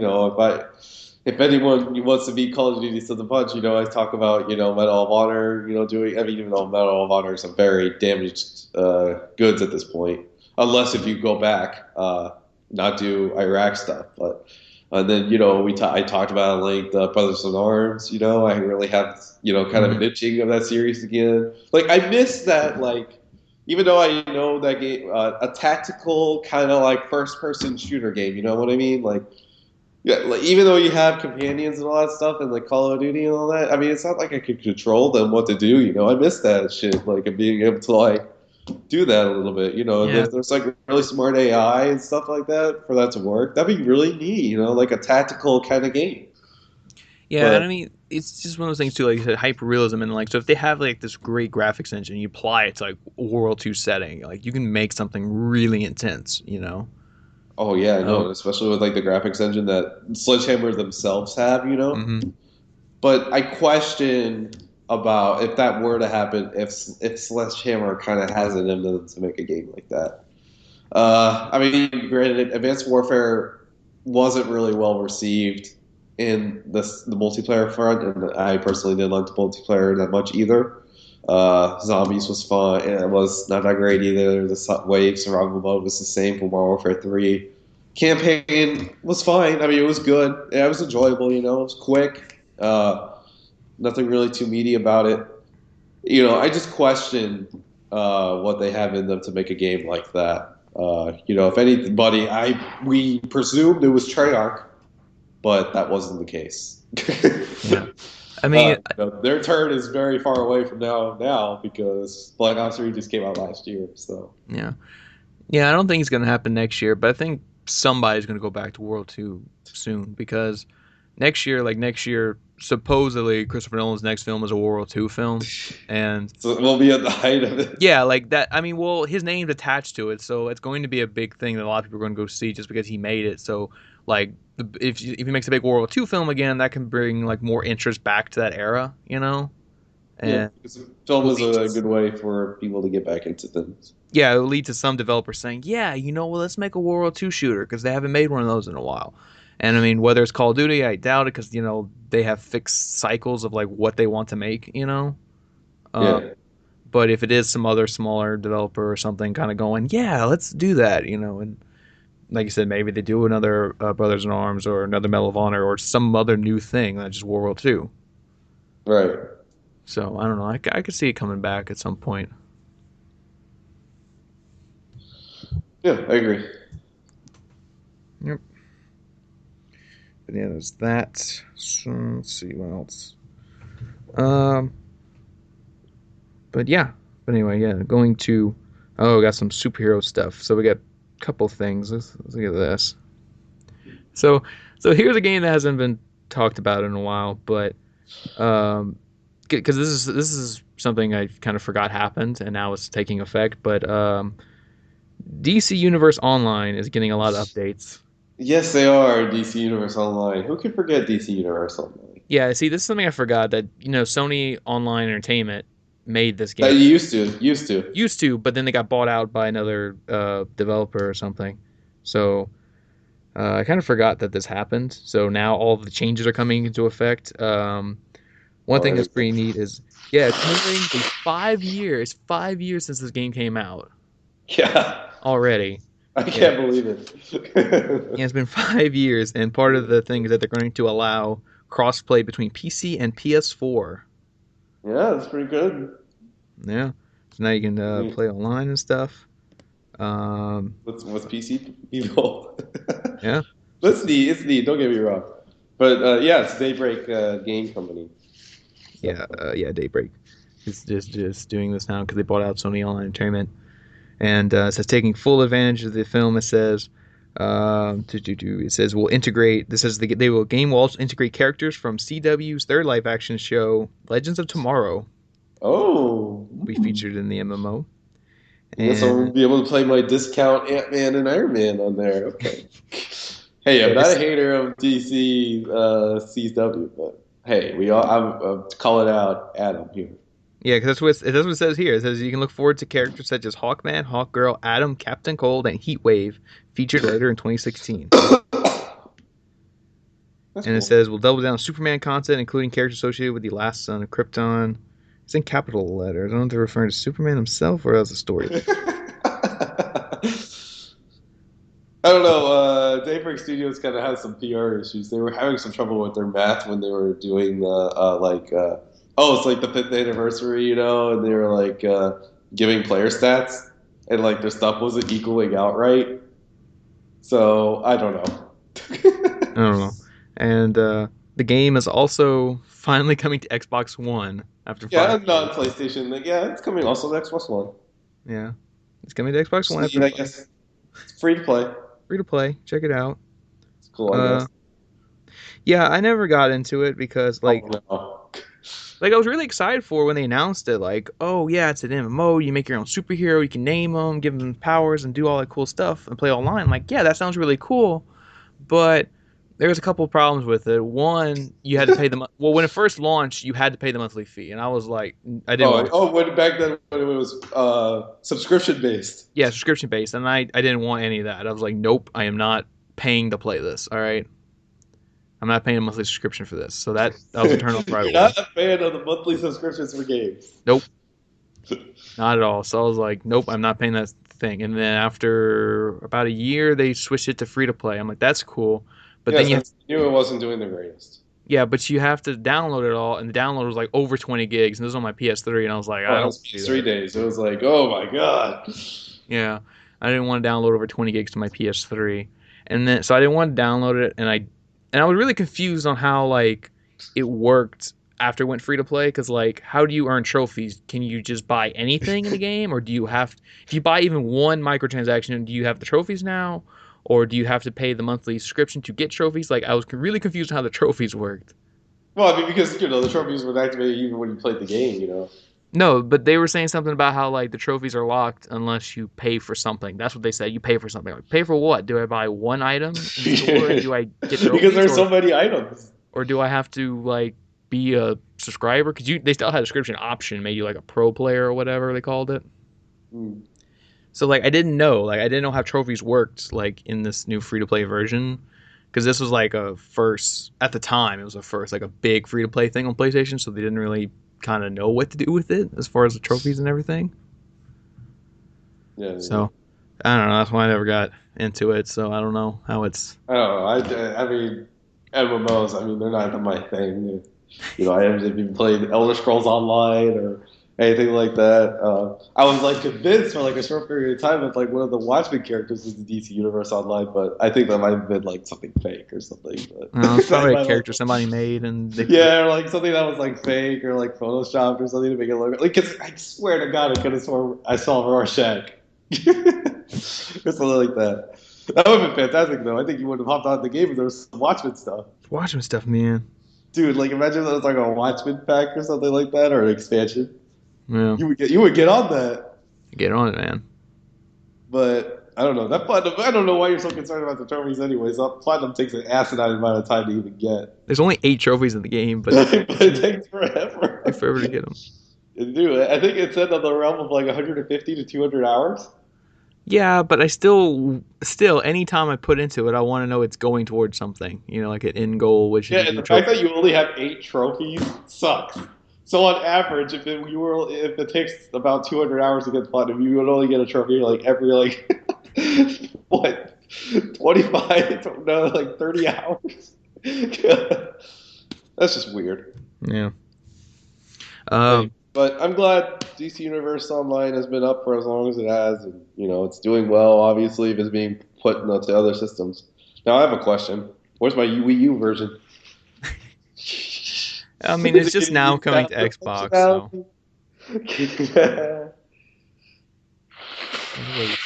if anyone wants to beat Call of Duty to the punch, I talk about Medal of Honor, doing. Even though Medal of Honor is a very damaged goods at this point, unless if you go back, not do Iraq stuff, but. And then I talked about at length Brothers in Arms. I really have kind of Hmm. an itching of that series again. Like I miss that even though I know that game, a tactical kind of like first person shooter game. You know what I mean? Like, yeah, like, even though you have companions and all that stuff and like Call of Duty and all that, it's not like I could control them what to do. I miss that shit, like, and being able to like do that a little bit. And Yeah, if there's like really smart AI and stuff like that for that to work, that'd be really neat. Like a tactical kind of game. yeah. And But I mean, it's just one of those things too. Like you said, hyper realism, and like so if they have like this great graphics engine, you apply it to like World War II setting, like you can make something really intense. oh yeah, I Oh. know, especially with like the graphics engine that Sledgehammer themselves have. Hmm. But I question about if that were to happen, if Sledgehammer kind of has it in them to make a game like that. Granted, Advanced Warfare wasn't really well received in the multiplayer front, and I personally didn't like the multiplayer that much either. Zombies was fun, and it was not that great either. The wave survival mode was the same for Modern Warfare 3. Campaign was fine. It was good. Yeah, it was enjoyable. It was quick. Nothing really too meaty about it. I just question what they have in them to make a game like that. If anybody, we presumed it was Treyarch, but that wasn't the case. Yeah. I mean, Their turn is very far away from now because Black Ops 3 just came out last year. So yeah. Yeah, I don't think it's going to happen next year, but I think somebody's going to go back to World 2 soon because next year, supposedly Christopher Nolan's next film is a World War II film. And so we'll be at the height of it. yeah, like that. I mean, well, his name's attached to it, so it's going to be a big thing that a lot of people are going to go see just because he made it. So, like, if he makes a big World War II film again, that can bring like more interest back to that era. Yeah, And because film will is lead to a good way for people to get back into things. yeah, it'll lead to some developers saying, yeah, well, let's make a World War II shooter because they haven't made one of those in a while. And I mean, whether it's Call of Duty, I doubt it because they have fixed cycles of like what they want to make. Uh, Yeah, but if it is some other smaller developer or something, kind of going, yeah, let's do that. And like you said, maybe they do another Brothers in Arms or another Medal of Honor or some other new thing, not just World War II. right. So I don't know. I could see it coming back at some point. Yeah, I agree. Yep. But yeah, there's that. So let's see what else. Um, but yeah. But anyway, yeah, going to. Oh, we got some superhero stuff. So we got a couple things. Let's look at this. So so here's a game that hasn't been talked about in a while, but um, because this is something I kind of forgot happened, and now it's taking effect. But DC Universe Online is getting a lot of updates. Yes, they are DC Universe Online. Who can forget DC Universe Online? Yeah, see, this is something I forgot that Sony Online Entertainment made this That game. you used to. Used to, but then they got bought out by another developer or something. So I kind of forgot that this happened. So now all of the changes are coming into effect. One thing that's Already. pretty neat is, yeah, it's nearing the 5 years, 5 years since this game came out Yeah, already. I Yeah, can't believe yeah, it. it's been 5 years, and part of the thing is that they're going to allow crossplay between PC and PS4. Yeah, that's pretty good. Yeah, so now you can I mean, play online and stuff. Um, with PC people. yeah, That's neat. It's neat. Don't get me wrong. But yeah, it's Daybreak Game Company. So yeah, Daybreak is just doing this now because they bought out Sony Online Entertainment, and it says taking full advantage of the film. It says, it says will integrate. This says they will game will also integrate characters from CW's third live action show Legends of Tomorrow oh, will be featured in the MMO. I guess I'll And be able to play my discount Ant Man and Iron Man on there. Okay. Hey, I'm yeah, not a this hater of DC CW, but hey, I'm calling out Adam here. yeah, because that's what it says here. It says you can look forward to characters such as Hawkman, Hawkgirl, Atom, Captain Cold, and Heatwave featured later in 2016. That's And it cool. says we'll double down on Superman content, including characters associated with the last son of Krypton. It's in capital letters. I don't know if they're referring to Superman himself or as a story. I don't know. Daybreak Studios kind of has some PR issues. They were having some trouble with their math when they were doing the oh, it's like the fifth anniversary, and they were like giving player stats, and like their stuff wasn't equaling out right. So I don't I know. don't know. And the game is also finally coming to Xbox One after Yeah, five I'm not years. on PlayStation. Like, yeah, it's coming also to Xbox One. Yeah, it's coming to Xbox Just One neat, after I five. guess. It's free to play. Free to play. Check it out. It's cool, I Uh, guess. yeah, I never got into it because Oh no. I was really excited for when they announced it. Like, oh yeah, it's an MMO. You make your own superhero. You can name them, give them powers, and do all that cool stuff and play online. I'm like, yeah, that sounds really cool. But there was a couple of problems with it. One, you had to pay well when it first launched, you had to pay the monthly fee, and I was like, I didn't want. When back then when it was subscription based. Yeah, subscription based, and I didn't want any of that. I was like, nope, I am not paying to play this. All right, I'm not paying a monthly subscription for this. So that was a turn off right You're away. not a fan of the monthly subscriptions for games. Nope, not at all. So I was like, nope, I'm not paying that thing. And then after about a year, they switched it to free to play. I'm like, that's cool, but Yeah, then you have since you knew it wasn't doing the greatest. yeah, but you have to download it all, and the download was like over 20 gigs, and this was on my PS3, and I was like, Oh, I it don't was do PS3 that. days. It was like, oh my god. Yeah, I didn't want to download over 20 gigs to my PS3, and then so I didn't want to download it, and I was really confused on how like it worked after it went free to play, because like how do you earn trophies? Can you just buy anything in the game, or do you have if you buy even one microtransaction, do you have the trophies now, or do you have to pay the monthly subscription to get trophies? Like I was really confused on how the trophies worked. Well, I mean, because the trophies would activate even when you played the game. No, but they were saying something about how like the trophies are locked unless you pay for something. That's what they said. You pay for something. Like, pay for what? Do I buy one item in store and do I get Because trophies, there's so many items. or do I have to like be a subscriber? Because they still had a subscription option, made you like a pro player or whatever they called it. Hmm. So like I didn't know how trophies worked like in this new free to play version. Because this was like a first at the time, it was a first like a big free to play thing on PlayStation, so they didn't really kind of know what to do with it as far as the trophies and everything. Yeah, yeah. So I don't know. That's why I never got into it. So I don't know how it's. I don't know. I mean, MMOs. I mean, they're not my thing. I haven't even played Elder Scrolls Online or anything like that. I was like convinced for like a short period of time that like one of the Watchmen characters was the DC Universe Online, but I think that might have been like something fake or something. It's But probably a character somebody made, and yeah, or like something that was like fake or like photoshopped or something to make it look like. Cause I swear to God, I could have sworn I saw Rorschach or something like that. That would have been fantastic, though. I think you would have hopped on the game if there was some Watchmen stuff. Watchmen stuff, man. Dude, like imagine if there was like a Watchmen pack or something like that, or an expansion. Yeah, You would get on that. get on it, man. But I don't know. That platinum, I don't know why you're so concerned about the trophies anyways. Platinum takes an asinine amount of time to even get. There's only 8 trophies in the game, but But it takes forever. take forever to get them. Dude, I think it said on the realm of like 150 to 200 hours. Yeah, but I still, anytime I put into it, I want to know it's going towards something. You know, like an end goal, which Yeah, is and a the fact trophy. that you only have 8 trophies sucks. So on average, if it takes about 200 hours to get platinum, you would only get a trophy like every like what 25 no like 30 hours. That's just weird. Yeah. Hey, Um. but I'm glad DC Universe Online has been up for as long as it has, and it's doing well. Obviously, if it's being put into other systems. Now I have a question. Where's my Wii U version? I mean, Is it's it just getting now used coming out to the Xbox, so functionality? let's wait.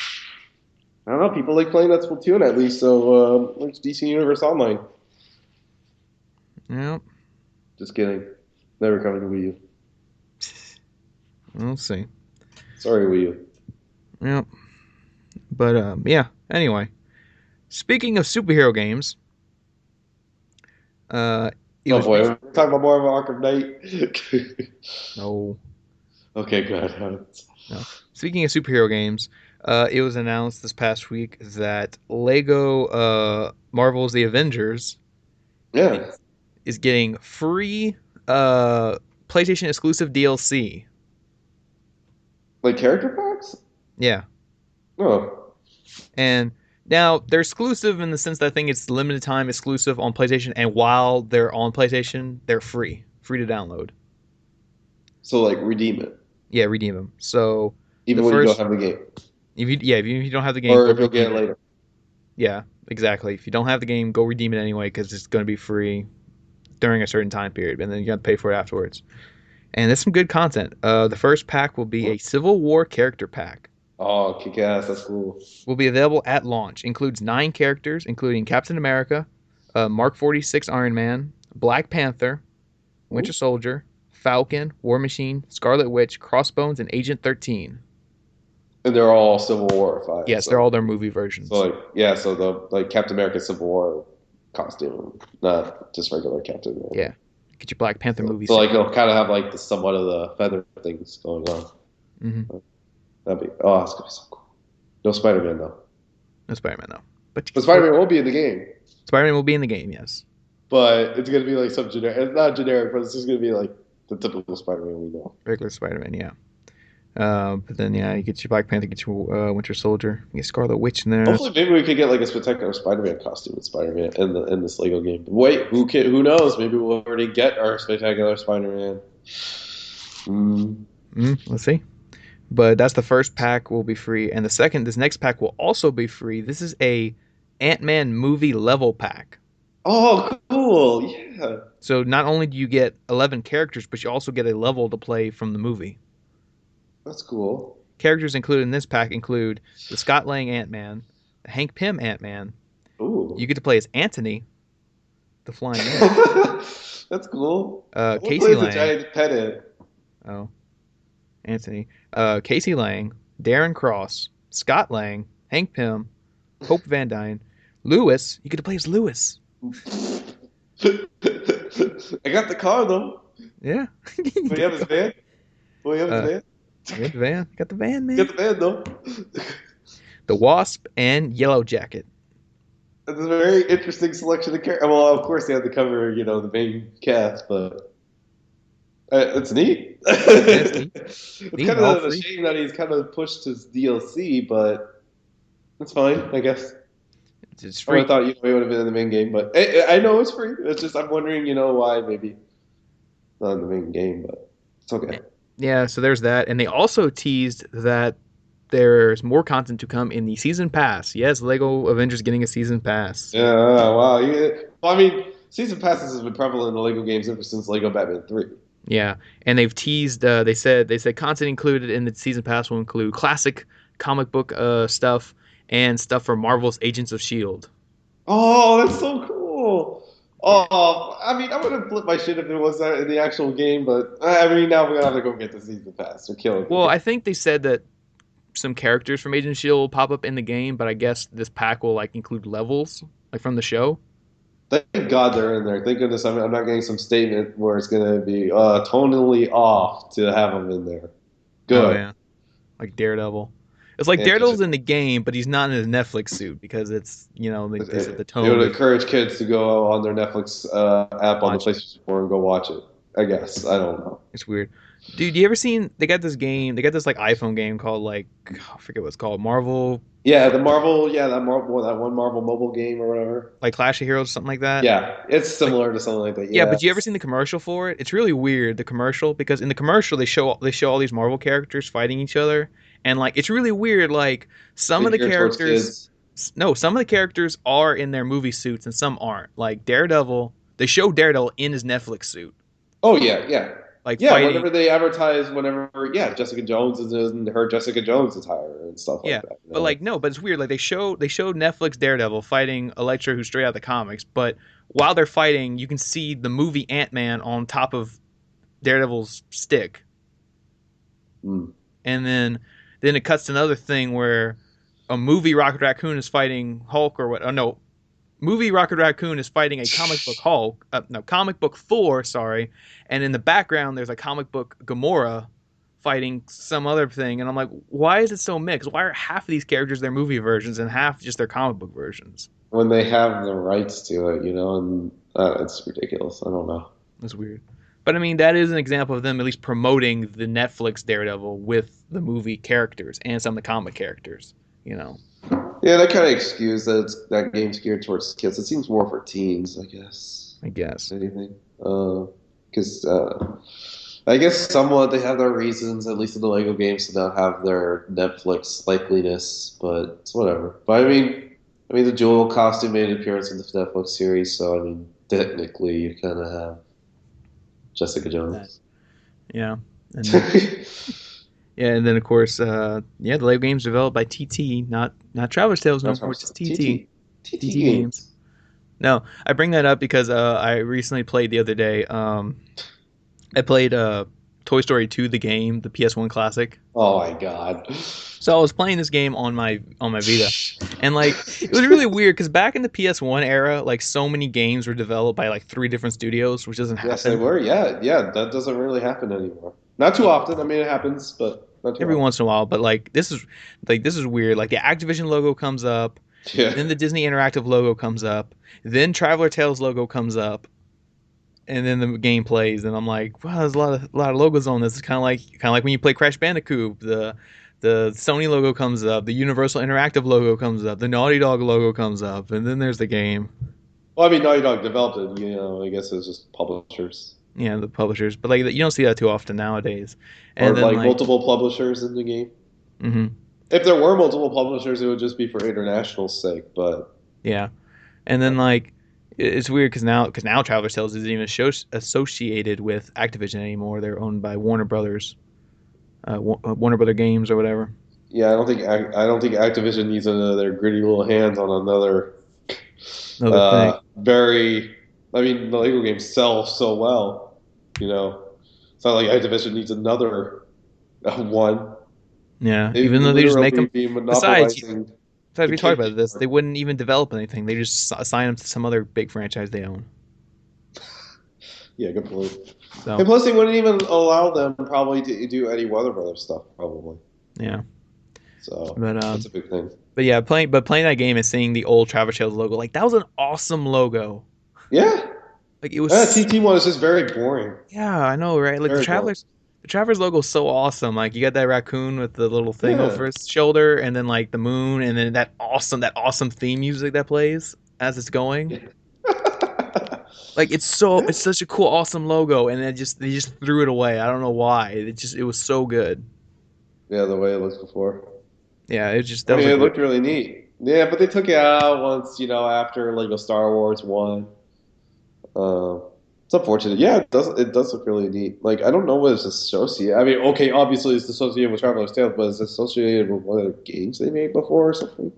I don't know. People like playing that Splatoon at least, so it's DC Universe Online. Yeah, Just kidding. Never coming to Wii U. we'll see. Sorry, Wii U. Yeah, but yeah. Anyway, speaking of superhero games, uh, it Oh was boy, we're talking about more of Arkham Knight. no, Okay, good. no. Speaking of superhero games, it was announced this past week that Lego Marvel's The Avengers Yeah, is, is getting free uh PlayStation exclusive DLC. like character packs? Yeah. No. And now they're exclusive in the sense that I think it's limited time exclusive on PlayStation, and while they're on PlayStation, they're free to download. So like redeem it, Yeah, redeem them. So the even when you don't first, have the game, if you don't have the game, or go if you'll get redeem it it. later. Yeah, exactly. If you don't have the game, go redeem it anyway because it's going to be free during a certain time period, and then you got to pay for it afterwards. And there's some good content. The first pack will be a Civil War character pack. Oh, kick ass! That's cool. Will be available at launch. Includes 9 characters, including Captain America, Mark 46 Iron Man, Black Panther, Winter Ooh. Soldier, Falcon, War Machine, Scarlet Witch, Crossbones, and Agent 13. And they're all Civil War five. Yes, they're all So, their movie so versions. like yeah, so the like Captain America Civil War costume, not just regular Captain America. Yeah. Get your Black Panther movie So like set. it'll kind of have like the somewhat of the feather things going on. Mm-hmm. That'd be that's gonna be so cool. No Spider Man though. No Spider-Man, though. But But Spider Man will be in the game. Spider-Man will be in the game, yes. But it's gonna be like some generic. It's not generic, but it's just gonna be like the typical Spider Man we know. Regular Spider-Man, yeah. But then, yeah, you get your Black Panther, get your Winter Soldier, you get Scarlet Witch in there. Hopefully, maybe we could get like a spectacular Spider Man costume with Spider Man in this Lego game. But wait, who knows? Maybe we'll already get our spectacular Spider Man. Mm. Let's see. But that's the first pack will be free, and this next pack will also be free. This is a Ant-Man movie level pack. Oh, cool! Yeah, So not only do you get 11 characters, but you also get a level to play from the movie. that's cool. Characters included in this pack include the Scott Lang Ant-Man, the Hank Pym Ant-Man. You Ooh, get to play as Anthony, the Flying Ant. that's cool. Who Casey plays a Lang. giant pet ant? Oh, Anthony. Casey Lang, Darren Cross, Scott Lang, Hank Pym, Hope Van Dyne, Lewis. You get to play as Lewis. I got the car though. Yeah. Do we have his van? Do we have his Uh, van? you got the van. You got the van, man. Get the van though. The Wasp and Yellow Jacket. It's a very interesting selection of characters. Well, of course they have to cover, the main cast, but it's neat. That's neat. It's Neat, kind all of a free. shame that he's kind of pushed his DLC, but it's fine, I guess. It's I would have free. thought he would have been in the main game, but I know it's free. It's just I'm wondering, why maybe not in the main game, but it's okay. Yeah, so there's that. And they also teased that there's more content to come in the season pass. Yes, Lego Avengers getting a season pass. Yeah, wow. Yeah. Well, I mean, season passes have been prevalent in the Lego games ever since Lego Batman 3. Yeah, and they've teased. They said content included in the season pass will include classic comic book stuff and stuff for Marvel's Agents of Shield. Oh, that's so cool. Yeah. Oh, I mean, I would have flipped my shit if it was that in the actual game, but I mean, now we're gonna have to go get the season pass. They're killing Well, me. I think they said that some characters from Agent of Shield will pop up in the game, but I guess this pack will like include levels like from the show. Thank God they're in there. Thank goodness I'm not getting some statement where it's gonna be tonally off to have them in there. Oh Good. yeah, like Daredevil. It's like And Daredevil's Jessica. in the game, but he's not in his Netflix suit because it's they said the It tone would is encourage kids to go on their Netflix app on the watch it. PlayStation 4 and go watch it. I guess. I don't know. It's weird. Dude, you ever seen they got this game? They got this like iPhone game called like I forget what it's called, Marvel, Yeah, the Marvel, yeah, that one Marvel mobile game or whatever. like Clash of Heroes, something like that. Yeah, it's Like similar to something like that. yeah, Yeah, but you ever seen the commercial for it? It's really weird the commercial because in the commercial they show all these Marvel characters fighting each other, and like it's really weird. Like some of big the geared towards characters, kids. no, some of the characters are in their movie suits and some aren't. Like Daredevil, they show Daredevil in his Netflix suit, Oh yeah, yeah, like yeah. fighting. Whenever they advertise, whenever yeah, Jessica Jones is in her Jessica Jones attire and stuff like Yeah, that. You but know? like no, but it's weird. Like they showed Netflix Daredevil fighting Elektra, who's straight out of the comics. But while they're fighting, you can see the movie Ant Man on top of Daredevil's stick, Mm. and then it cuts to another thing where a movie Rocket Raccoon is fighting Hulk or what? Oh no, movie Rocket Raccoon is fighting a comic book Hulk. No, comic book Thor. Sorry, and in the background there's a comic book Gamora fighting some other thing, and I'm like, why is it so mixed? Why are half of these characters their movie versions and half just their comic book versions? When they have the rights to it, you know, and it's ridiculous. I don't know. That's weird. But I mean, that is an example of them at least promoting the Netflix Daredevil with the movie characters and some of the comic characters. You know, Yeah, that kind of excuse that that game's geared towards kids. It seems more for teens, I guess. I guess. Anything? Because I guess somewhat they have their reasons, at least in the Lego games, to not have their Netflix likeliness, but it's whatever. But I mean, the Jewel costume made an appearance in the Netflix series, so I mean, technically, you kind of have Jessica That. Jones. Yeah, and then yeah, and then of course, yeah, the Lego games developed by TT, not Traveller's Tales no That's more, how just TT. TT TT Games. games. No, I bring that up because I recently played the other day. I played Toy Story 2, the game, the PS1 classic. Oh my God. So I was playing this game on my Vita, and like it was really weird because back in the PS1 era, like so many games were developed by like three different studios, which doesn't Yes, they happen were. Yeah, yeah. That doesn't really happen anymore. Not too often. I mean, it happens, but not too every often. once in a while. But like this is weird. Like the Activision logo comes up, Yeah. then the Disney Interactive logo comes up, then Traveler Tales logo comes up, and then the game plays, and I'm like, wow, there's a lot of logos on this. It's kind of like when you play Crash Bandicoot, the Sony logo comes up, the Universal Interactive logo comes up, the Naughty Dog logo comes up, and then there's the game. Well, I mean, Naughty Dog developed it. You know, I guess it's just publishers Yeah, the publishers, but like you don't see that too often nowadays. or And then like like, multiple publishers in the game. hmm If there were multiple publishers, it would just be for international sake. But yeah, and then like it's weird because now Traveler's Tales isn't even associated with Activision anymore. They're owned by Warner Brothers, Warner Brother Games or whatever. yeah, I don't think Activision needs their gritty little hands on another Another thing. very. I mean, the Lego games sell so well. You know, it's not like Activision needs another one. Yeah, They'd even though they just make literally them. be Besides, monopolizing besides the we talked kids. about this, they wouldn't even develop anything. They just assign them to some other big franchise they own. Yeah, good point. So And plus, they wouldn't even allow them probably to do any Weather Brothers stuff, probably. yeah, So but that's a big thing. playing that game and seeing the old Travis Trails logo, like that was an awesome logo. Yeah, Like it was, TT one is just very boring. yeah, I know, right? Like Very boring. The Travelers logo is so awesome. Like you got that raccoon with the little thing Yeah. over his shoulder, and then like the moon, and then that awesome theme music that plays as it's going. Yeah. Like it's such a cool, awesome logo, and they just threw it away. I don't know why. It was so good. Yeah, the way it looked before. Yeah, it just I that was mean, a it great. looked really neat. Yeah, but they took it out once, you know, after Lego Star Wars 1. Uh, It's unfortunate. Yeah, it does. It does look really neat. Like I don't know what it's associated. I mean, okay, obviously it's associated with Traveler's Tales, but it's associated with one of the games they made before or something.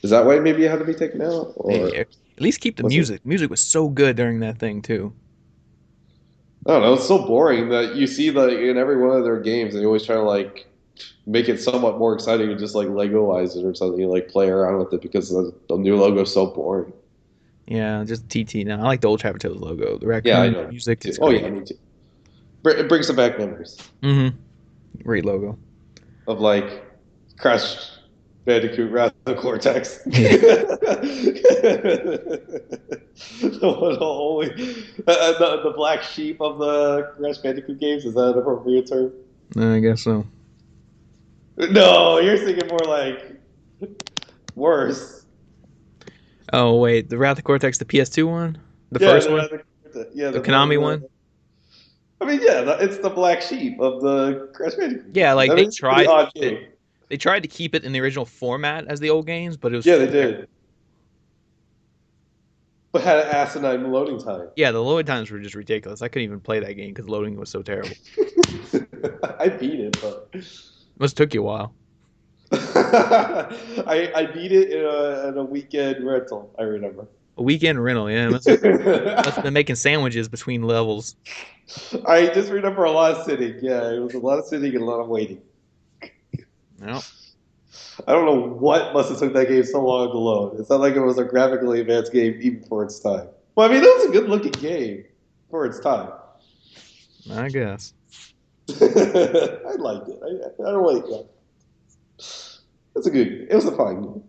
Is that why maybe it had to be taken out, Maybe or at least keep the was it? music. Music was so good during that thing too. I don't know. It's so boring that you see like in every one of their games, they always try to like make it somewhat more exciting and just like Legoize it or something, like play around with it because the new logo is so boring. Yeah, just TT now. I like the old Traveler's Tales logo. The Yeah, I raccoon know. music is Oh yeah, great. me too. It brings some back memories Mm-hmm. Great logo. of like Crash Bandicoot Wrath of Cortex. Yeah, The one only the black sheep of the Crash Bandicoot games, is that an appropriate term? I guess so. No, you're thinking more like worse. Oh wait, the Wrath of Cortex, the PS2 one, the Yeah, first one, yeah, the Konami one. I mean, yeah, it's the black sheep of the Crash Bandicoot Yeah, games. like I mean, it's a pretty odd they, game. they tried to keep it in the original format as the old games, but it Yeah, was they terrible. did, but had an acidine loading time. Yeah, the load times were just ridiculous. I couldn't even play that game because loading was so terrible. I beat it, but Must took you a while. I beat it in a weekend rental. I remember. A weekend rental, yeah. Must have been making sandwiches between levels. I just remember a lot of sitting. Yeah, it was a lot of sitting and a lot of waiting. No, I don't know what must have took that game so long to load. It's not like it was a graphically advanced game even for its time. Well, I mean, it was a good looking game for its time. I guess. I liked it. I don't like that. It's a good. It was a fine game.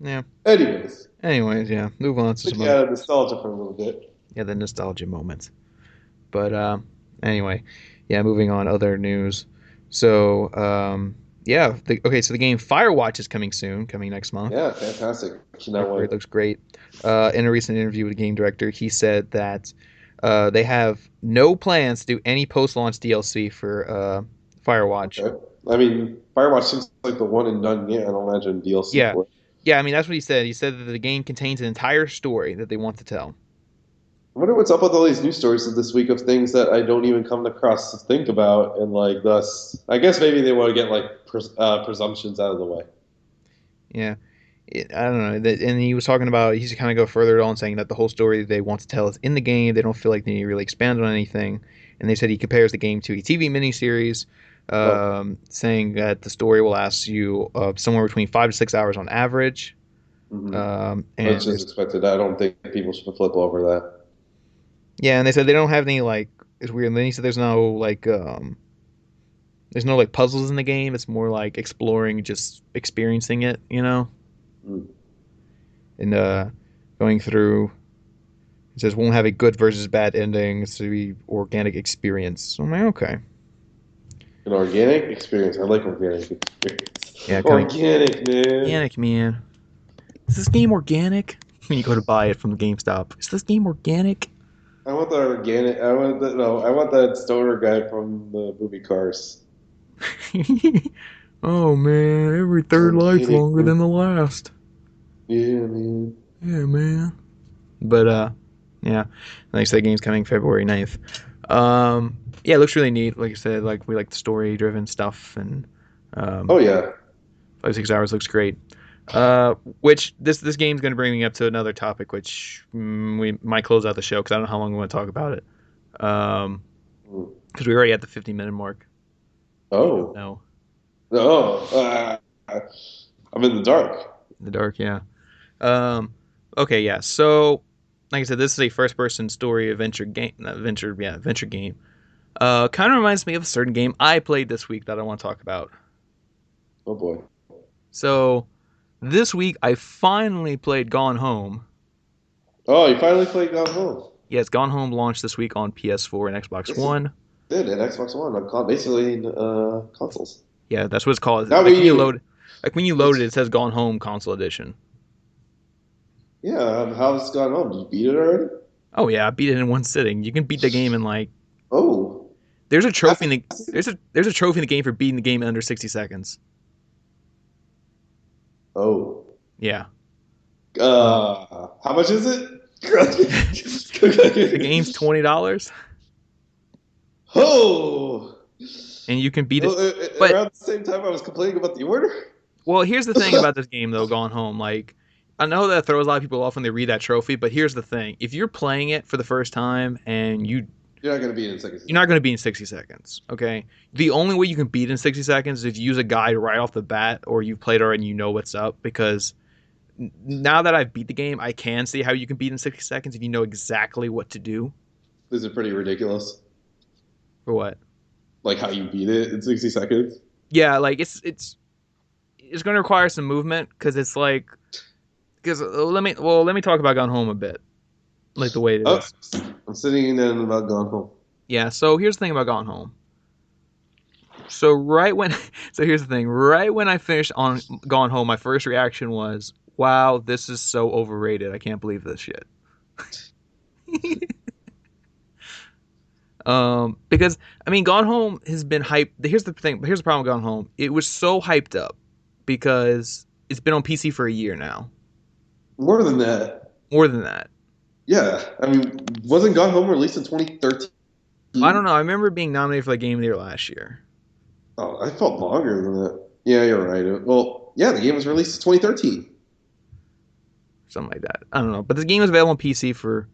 Yeah. Anyways, Anyways, yeah. Move on to took some you other. out of nostalgia for a little bit. Yeah, the nostalgia moments. But anyway, yeah. Moving on. Other news. So yeah. Okay. So the game Firewatch is coming soon. Coming next month. Yeah, fantastic. Cannot It wait. looks great. In a recent interview with the game director, he said that they have no plans to do any post-launch DLC for Firewatch. Okay. I mean, Firewatch seems like the one and done game. I don't imagine DLC Yeah, for it. yeah. I mean, that's what he said. He said that the game contains an entire story that they want to tell. I wonder what's up with all these news stories this week of things that I don't even come across to think about, and like thus, I guess maybe they want to get like presumptions out of the way. Yeah, I don't know. And he was talking about he's kind of go further on saying that the whole story they want to tell is in the game. They don't feel like they need to really expand on anything. And they said he compares the game to a TV miniseries, Oh, saying that the story will last you somewhere between 5 to 6 hours on average. hmm And That's just expected. I don't think people should flip over that. yeah, and they said they don't have any like it's weird. And then he said there's no like puzzles in the game. It's more like exploring, just experiencing it, Mm. and going through. It says won't have a good versus bad ending. It's to be organic experience. So I'm like, okay, An organic experience. I like organic experience. yeah, kind of Organic, man. organic, man. Is this game organic? When you go to buy it from GameStop, is this game organic? I want the organic. I want the no. I want that stoner guy from the movie Cars. Oh man, every third life's Organic, longer man. than the last. Yeah, man. Yeah, man. But yeah, like I said, the game's coming February 9th. Yeah, it looks really neat. Like I said, like we like the story driven stuff, and Oh um, yeah. 5 6 hours looks great. Which this game's going to bring me up to another topic, which we might close out the show because I don't know how long we want to talk about it. Um, Mm. because we're already at the 50-minute mark. You don't Oh. know Oh. I'm in the dark. in the dark, yeah. Um, okay, yeah. So, like I said, this is a first-person story adventure game. Not adventure, yeah, adventure game. Kind of reminds me of a certain game I played this week that I want to talk about. Oh boy. So, this week I finally played Gone Home. Oh, you finally played Gone Home. Yes, Gone Home launched this week on PS4 and Xbox Yes, it One. did at Xbox One on basically consoles. Yeah, that's what it's called. Not Wii U. Like when you load it, It's it says Gone Home Console Edition. yeah. How's Gone Home? Did you beat it already? Oh yeah, I beat it in one sitting. You can beat the game in like Oh, there's a that's trophy in the there's a trophy in the game for beating the game in under 60 seconds. oh. Yeah. How much is it? The game's $20, Oh, and you can beat it. well, But around the same time I was complaining about the order. well, here's the thing about this game though, Gone Home. Like, I know that throws a lot of people off when they read that trophy, but here's the thing: if you're playing it for the first time and You're not gonna beat it in seconds. you're not going to beat in 60 seconds. Okay, the only way you can beat in 60 seconds is if you use a guide right off the bat, or you've played already and you know what's up. Because now that I've beat the game, I can see how you can beat in 60 seconds if you know exactly what to do. This is pretty ridiculous. For what? Like how you beat it in 60 seconds. Yeah, like it's going to require some movement because it's like because let me talk about Gone Home a bit, like the way it Oh, is. I'm sitting in and about gone home. Yeah, so here's the thing about Gone Home. So right when so here's the thing, right when I finished on Gone Home, my first reaction was, "Wow, this is so overrated. I can't believe this shit." Because I mean, Gone Home has been hyped. Here's the thing. Here's the problem with Gone Home. It was so hyped up because it's been on PC for a year now. More than that. More than that. Yeah. I mean, wasn't Gone Home released in 2013? I don't know. I remember being nominated for the Game of the Year last year. Oh, I felt longer than that. Yeah, you're right. Well, yeah, the game was released in 2013. Something like that. I don't know. But the game was available on PC for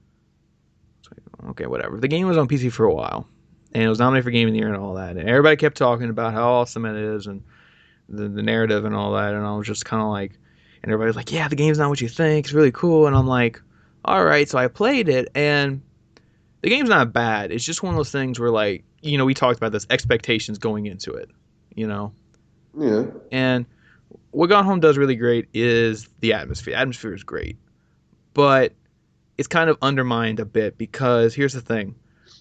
okay, whatever. The game was on PC for a while, and it was nominated for Game of the Year and all that. And everybody kept talking about how awesome it is and the narrative and all that. And I was just kind of like, and everybody was like, "Yeah, the game's not what you think. It's really cool." And I'm like, "All right." So I played it, and the game's not bad. It's just one of those things where, like, we talked about this expectations going into it, you know. Yeah. And what Gone Home does really great is the atmosphere. Atmosphere is great, but it's kind of undermined a bit because here's the thing,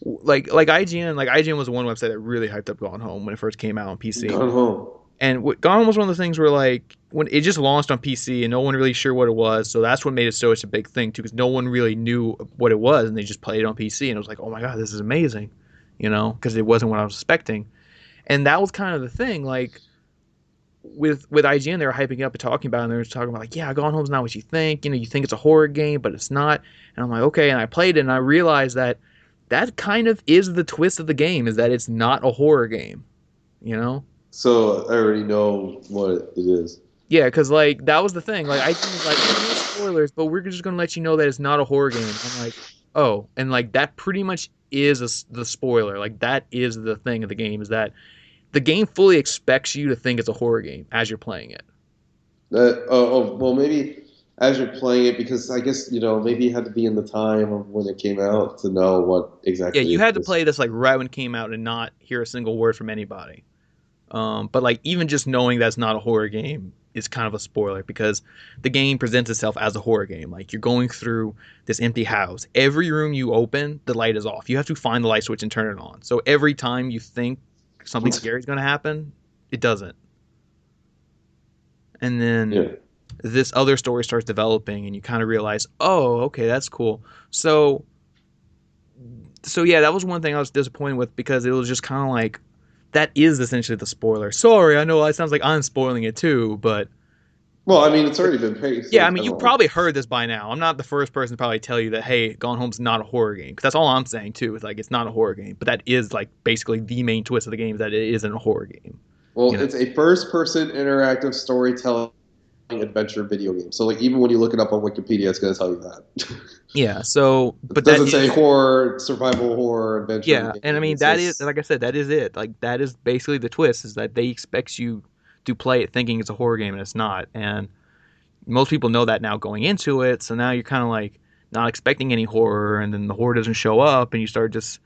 like IGN was one website that really hyped up Gone Home when it first came out on PC. Gone Home. And Gone Home was one of the things where, like, when it just launched on PC and no one really sure what it was, so that's what made it such a big thing too, because no one really knew what it was, and they just played it on PC and it was like, oh my god, this is amazing, because it wasn't what I was expecting. And that was kind of the thing, like with IGN, they were hyping up and talking about it, and they were talking about, like, yeah, Gone Home's not what you think. You think it's a horror game, but it's not. And I'm like, okay. And I played it, and I realized that kind of is the twist of the game, is that it's not a horror game. You know? So I already know what it is. Yeah, because like that was the thing. Like IGN was like, no spoilers, but we're just gonna let you know that it's not a horror game. I'm like, oh, and like that pretty much is the spoiler. Like that is the thing of the game, is that the game fully expects you to think it's a horror game as you're playing it. Well, maybe as you're playing it, because I guess maybe you had to be in the time of when it came out to know what Yeah, exactly you it had to is. play this like right when it came out and not hear a single word from anybody. But like even just knowing that's not a horror game is kind of a spoiler, because the game presents itself as a horror game. Like you're going through this empty house. Every room you open, the light is off. You have to find the light switch and turn it on. So every time you think something scary is going to happen, it doesn't. And then Yeah. this other story starts developing, and you kind of realize, oh, okay, that's cool. So yeah, that was one thing I was disappointed with, because it was just kind of like, that is essentially the spoiler. Sorry, I know it sounds like I'm spoiling it too, but Well, I mean, it's already been paid, so yeah, I it's mean, kind you've of like, probably heard this by now. I'm not the first person to probably tell you that, hey, Gone Home's not a horror game, because that's all I'm saying too. It's like, it's not a horror game, but that is like basically the main twist of the game, is that it isn't a horror game. well, You know? it's a first-person interactive storytelling adventure video game. So, like, even when you look it up on Wikipedia, it's going to tell you that. Yeah. So, It but that doesn't say is horror, survival horror, adventure yeah, game. and I mean It that is, says, like I said, that is it. Like that is basically the twist, is that they expect you to play it thinking it's a horror game and it's not. And most people know that now going into it, so now you're kind of like not expecting any horror, and then the horror doesn't show up, and you start just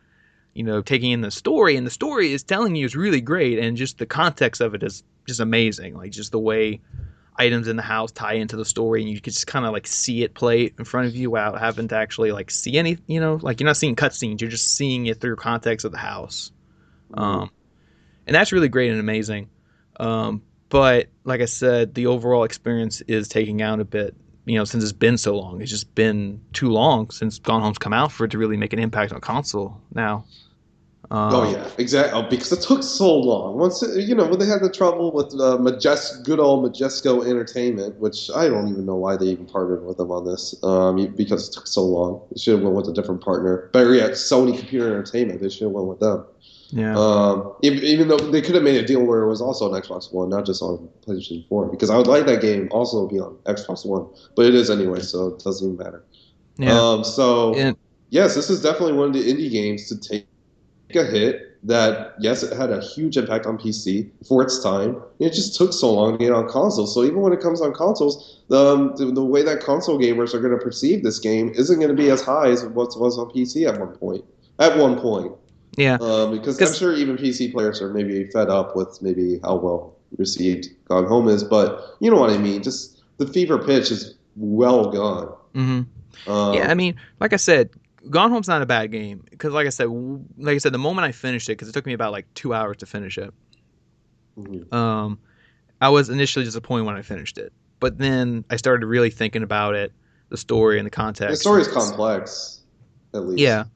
taking in the story, and the story is telling you is really great, and just the context of it is just amazing. Like just the way items in the house tie into the story, and you can just kind of like see it play in front of you without having to actually like see any, like you're not seeing cutscenes, you're just seeing it through context of the house. mm, Um, and that's really great and amazing. But like I said, the overall experience is taking out a bit. Since it's been so long, it's just been too long since Gone Home's come out for it to really make an impact on console now. Oh Um, yeah, exactly. Oh, because it took so long. When they had the trouble with good old Majesco Entertainment, which I don't even know why they even partnered with them on this. Because it took so long. They should have went with a different partner. Better yet, Sony Computer Entertainment. They should have went with them. yeah, Even though they could have made a deal where it was also on Xbox One, not just on PlayStation 4, because I would like that game also to be on Xbox One, but it is anyway, so it doesn't even matter. yeah, So and yes, this is definitely one of the indie games to take a hit that, yes, it had a huge impact on PC for its time. It just took so long to get on consoles. So even when it comes on consoles, the way that console gamers are going to perceive this game isn't going to be as high as what was on PC at one point. At one point, yeah, because I'm because sure even PC players are maybe fed up with maybe how well received Gone Home is, but you know what I mean. Just the fever pitch is well gone. yeah, I Um, mean, like I said, Gone Home's not a bad game because, like I said, the moment I finished it, because it took me about like 2 hours to finish it. mhm. Um, I was initially disappointed when I finished it, but then I started really thinking about it, the story and the The context, story and is complex, at yeah, least.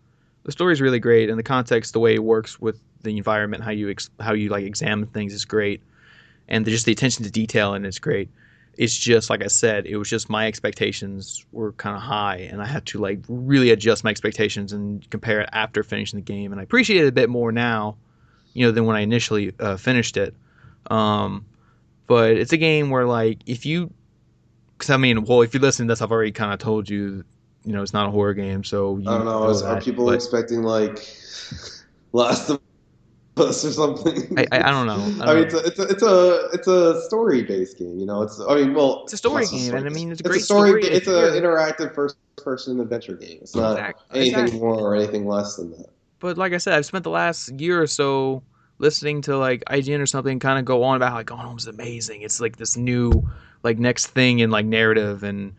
the story is really great, and the context, the way it works with the environment, how you like examine things is great, and just the attention to detail in it's great. It's just like I said, it was just my expectations were kind of high, and I had to like really adjust my expectations and compare it after finishing the game, and I appreciate it a bit more now, than when I initially finished it. Um, but it's a game where like if you, because I mean, well, if you listen to this, I've already kind of told you, it's not a horror game, so I you don't know. know Are that. people But expecting like Last of Us or something? I don't know. I I don't mean, know. it's a story based game. I mean, It's a well, story less of a game, story and I based. mean, it's a It's a great story. story. And if It's an you're interactive first person adventure game. It's not anything exactly. more or anything less than that. But like I said, I've spent the last year or so listening to like IGN or something kind of go on about like Gone Home's amazing. It's like this new like next thing in like narrative and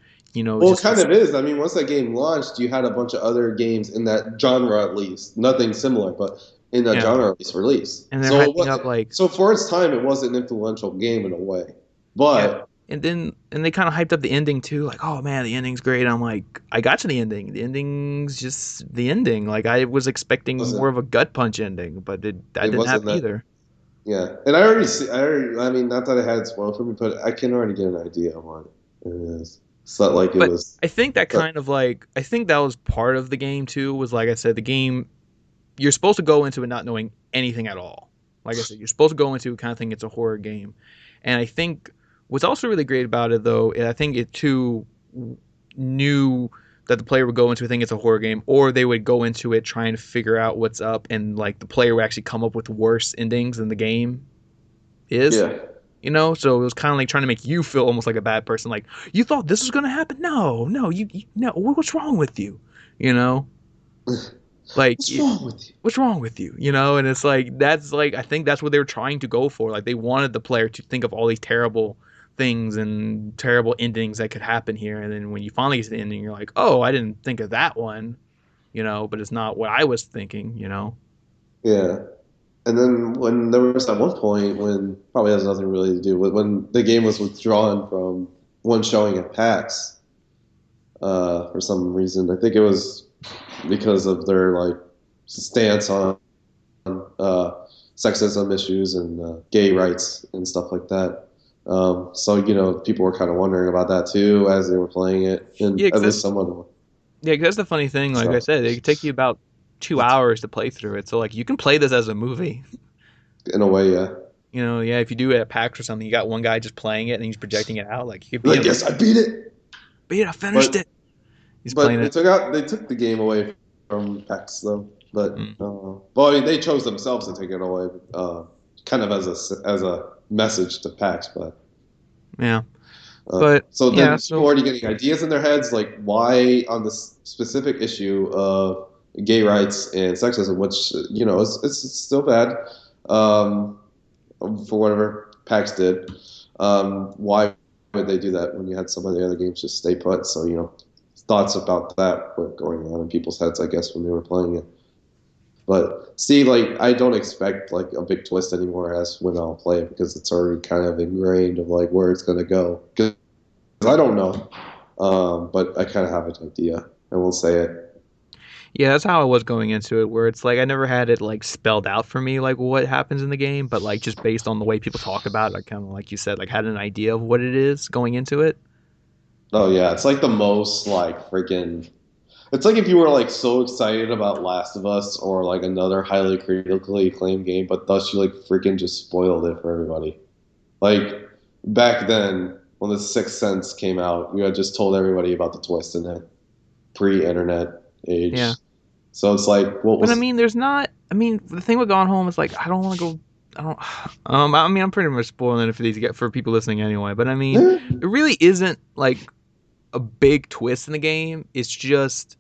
Well, it just kind this of is. I mean, once that game launched, you had a bunch of other games in that genre, at least nothing similar, but in that yeah. genre at least released. And they're So it hyping was up like so for its time, it was an influential game in a way. yeah. But And they kind of hyped up the ending too, like, oh man, the ending's great. I'm like, I got to the ending. The ending's just the ending. Like I was expecting more wasn't of a gut punch ending, but that it didn't wasn't happen that? either. Yeah, and I already see. I mean, not that it had spoiled for me, but I can already get an idea of what it is. It's not like it But was. I think that But kind of like I think that was part of the game too. Was like I said, the game you're supposed to go into it not knowing anything at all. Like I said, you're supposed to go into it kind of think it's a horror game, and I think what's also really great about it though, I think it too knew that the player would go into it thinking it's a horror game, or they would go into it trying to figure out what's up, and like the player would actually come up with worse endings than the game is. yeah, So it was kind of like trying to make you feel almost like a bad person. Like you thought this was gonna happen. No, no, no. What's wrong with you? You know, like what's wrong with you? what's wrong with you? And it's like that's like I think that's what they were trying to go for. Like they wanted the player to think of all these terrible things and terrible endings that could happen here, and then when you finally get to the ending, you're like, oh, I didn't think of that one. But it's not what I was thinking. Yeah, and then when there was at one point when probably has nothing really to do with when the game was withdrawn from one showing at PAX for some reason. I think it was because of their like stance on uh, sexism issues and gay rights and stuff like that. So people were kind of wondering about that too as they were playing it, and Yeah, at because least someone. that's the funny thing. Like I So said, it could take you about 2 hours to play through it. So like you can play this as a movie. in a way, yeah. Yeah, if you do it at PAX or something, you got one guy just playing it and he's projecting it out. Like you could be Like, like, yes, I beat it, "Beat, I finished but it." He's playing it. they took the game away from PAX though. But Mm, well, I mean, they chose themselves to take it away, kind of as a message to PAX, but. yeah, but So yeah, then people so are already getting ideas in their heads, like why on this specific issue of gay rights and sexism, which it's still bad um, for whatever PAX did. Why would they do that when you had some of the other games just stay put? So thoughts about that were going on in people's heads, I guess, when they were playing it. But see, like I don't expect like a big twist anymore as when I'll play it because it's already kind of ingrained of like where it's gonna go. Because I don't know, but I kind of have an idea. I won't say it. Yeah, that's how I was going into it, where it's like I never had it like spelled out for me like what happens in the game, but like just based on the way people talk about it, I kind of like you said, like had an idea of what it is going into it. Oh yeah, it's like the most like freaking. It's like if you were like so excited about Last of Us or like another highly critically acclaimed game, but thus you like freaking just spoiled it for everybody. Like back then, when the Sixth Sense came out, you had just told everybody about the twist in it, pre-internet Yeah. age. So it's like, what But I was? mean, there's not. I mean, the thing with Gone Home is like I don't want to go. I don't. I mean, I'm pretty much spoiling it for these for people listening anyway. But I mean, it really isn't like a big twist in the game. It's just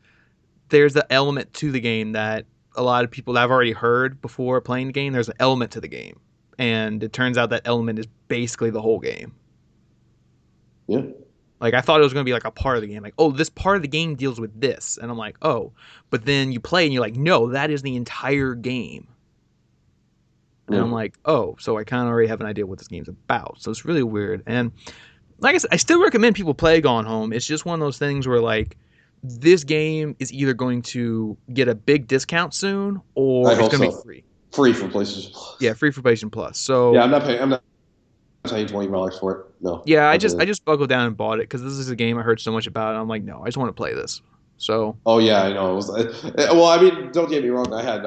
there's an element to the game that a lot of people that I've already heard before playing the game. There's an element to the game, and it turns out that element is basically the whole game. Yeah, Like I thought it was going to be like a part of the game. Like, oh, this part of the game deals with this, and I'm like, oh, but then you play and you're like, no, that is the entire game. And yeah, I'm like, oh, so I kind of already have an idea what this game's about. So it's really weird. And like I said, I still recommend people play Gone Home. It's just one of those things where like this game is either going to get a big discount soon I or it's hope going to be so. free. Free from PlayStation Yeah, Plus. free for PlayStation Plus. Yeah, So I'm not paying $20 for it. No, yeah, I absolutely. just buckled down and bought it because this is a game I heard so much about. And I'm like, no, I just want to play this. So Oh yeah, I know. It was well. I mean, don't get me wrong. I had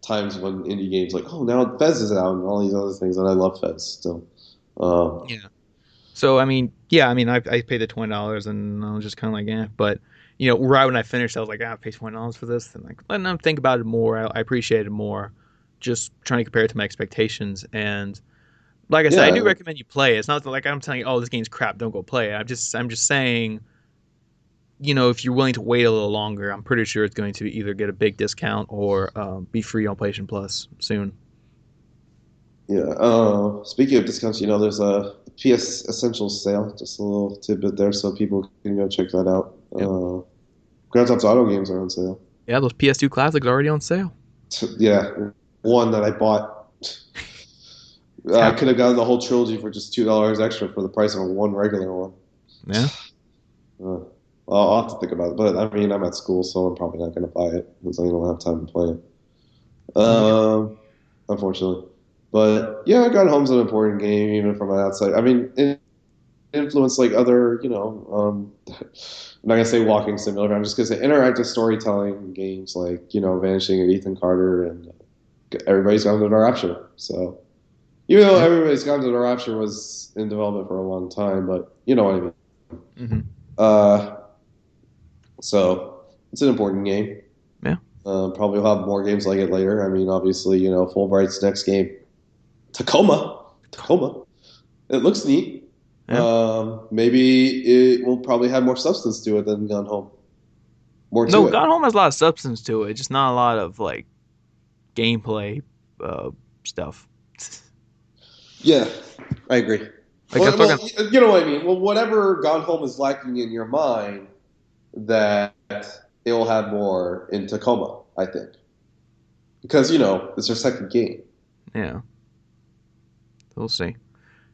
times when indie games like, oh, now Fez is out and all these other things, and I love Fez still. Uh, yeah. So I mean, yeah, I mean, I paid the $20 and I was just kind of like, yeah. But right when I finished, I was like, I paid $20 for this, and like letting them think about it more, I appreciate it more. Just trying to compare it to my expectations, and like I said, I do yeah, recommend you play it. It's not like I'm telling you, oh, this game's crap, don't go play it. I'm just saying, if you're willing to wait a little longer, I'm pretty sure it's going to either get a big discount or be free on PlayStation Plus soon. yeah. Speaking of discounts, there's a PS Essentials sale. Just a little tidbit there, so people can go check that out. Yep. Grand Theft Auto games are on sale. Yeah, those PS2 classics are already on sale. Yeah, one that I bought. I Yeah. could have gotten the whole trilogy for just $2 extra for the price of one regular one. Yeah. Uh, I'll have to think about it. But I mean, I'm at school, so I'm probably not going to buy it because I don't have time to play it. Yeah. Unfortunately. But yeah, God Home's an important game, even from an outside. I mean, it influenced like other, I'm not gonna say walking simulator. I'm just gonna say interactive storytelling games like Vanishing of Ethan Carter and Everybody's Gone to the Rapture. So even though Yeah. Everybody's Gone to the Rapture was in development for a long time, but you know what I mean. Hmm. Uh, so it's an important game. Yeah. Probably will have more games like it later. I mean, obviously, Fulbright's next game, Tacoma. Tacoma. It looks neat. Yeah. Maybe it will probably have more substance to it than Gone Home. More No, to it. Gone Home has a lot of substance to it, just not a lot of like gameplay stuff. Yeah, I agree. Like I'm talking. You know what I mean. Well, whatever Gone Home is lacking in your mind, that it will have more in Tacoma. I think because it's their second game. Yeah, we'll see.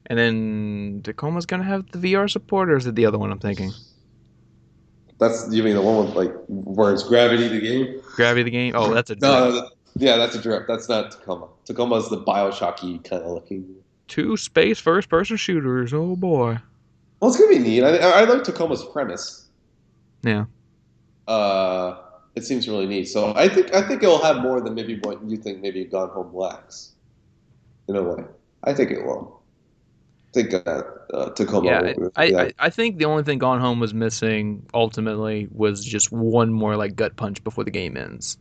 And then Tacoma's gonna have the VR support, or is it the other one I'm thinking? That's you mean the one with like where it's Gravity the game? Gravity the game. Oh, that's a No, drift. yeah, that's a drift. That's not Tacoma. Tacoma is the Bioshocky kind of looking. Two space first person shooters. Oh boy. Well, it's gonna be neat. I like Tacoma's premise. Yeah. Uh, it seems really neat. So I think it'll have more than maybe what you think maybe Gone Home lacks in a way. I think it will. I think Tacoma Yeah. will. I, Yeah. I I think the only thing Gone Home was missing ultimately was just one more like gut punch before the game ends.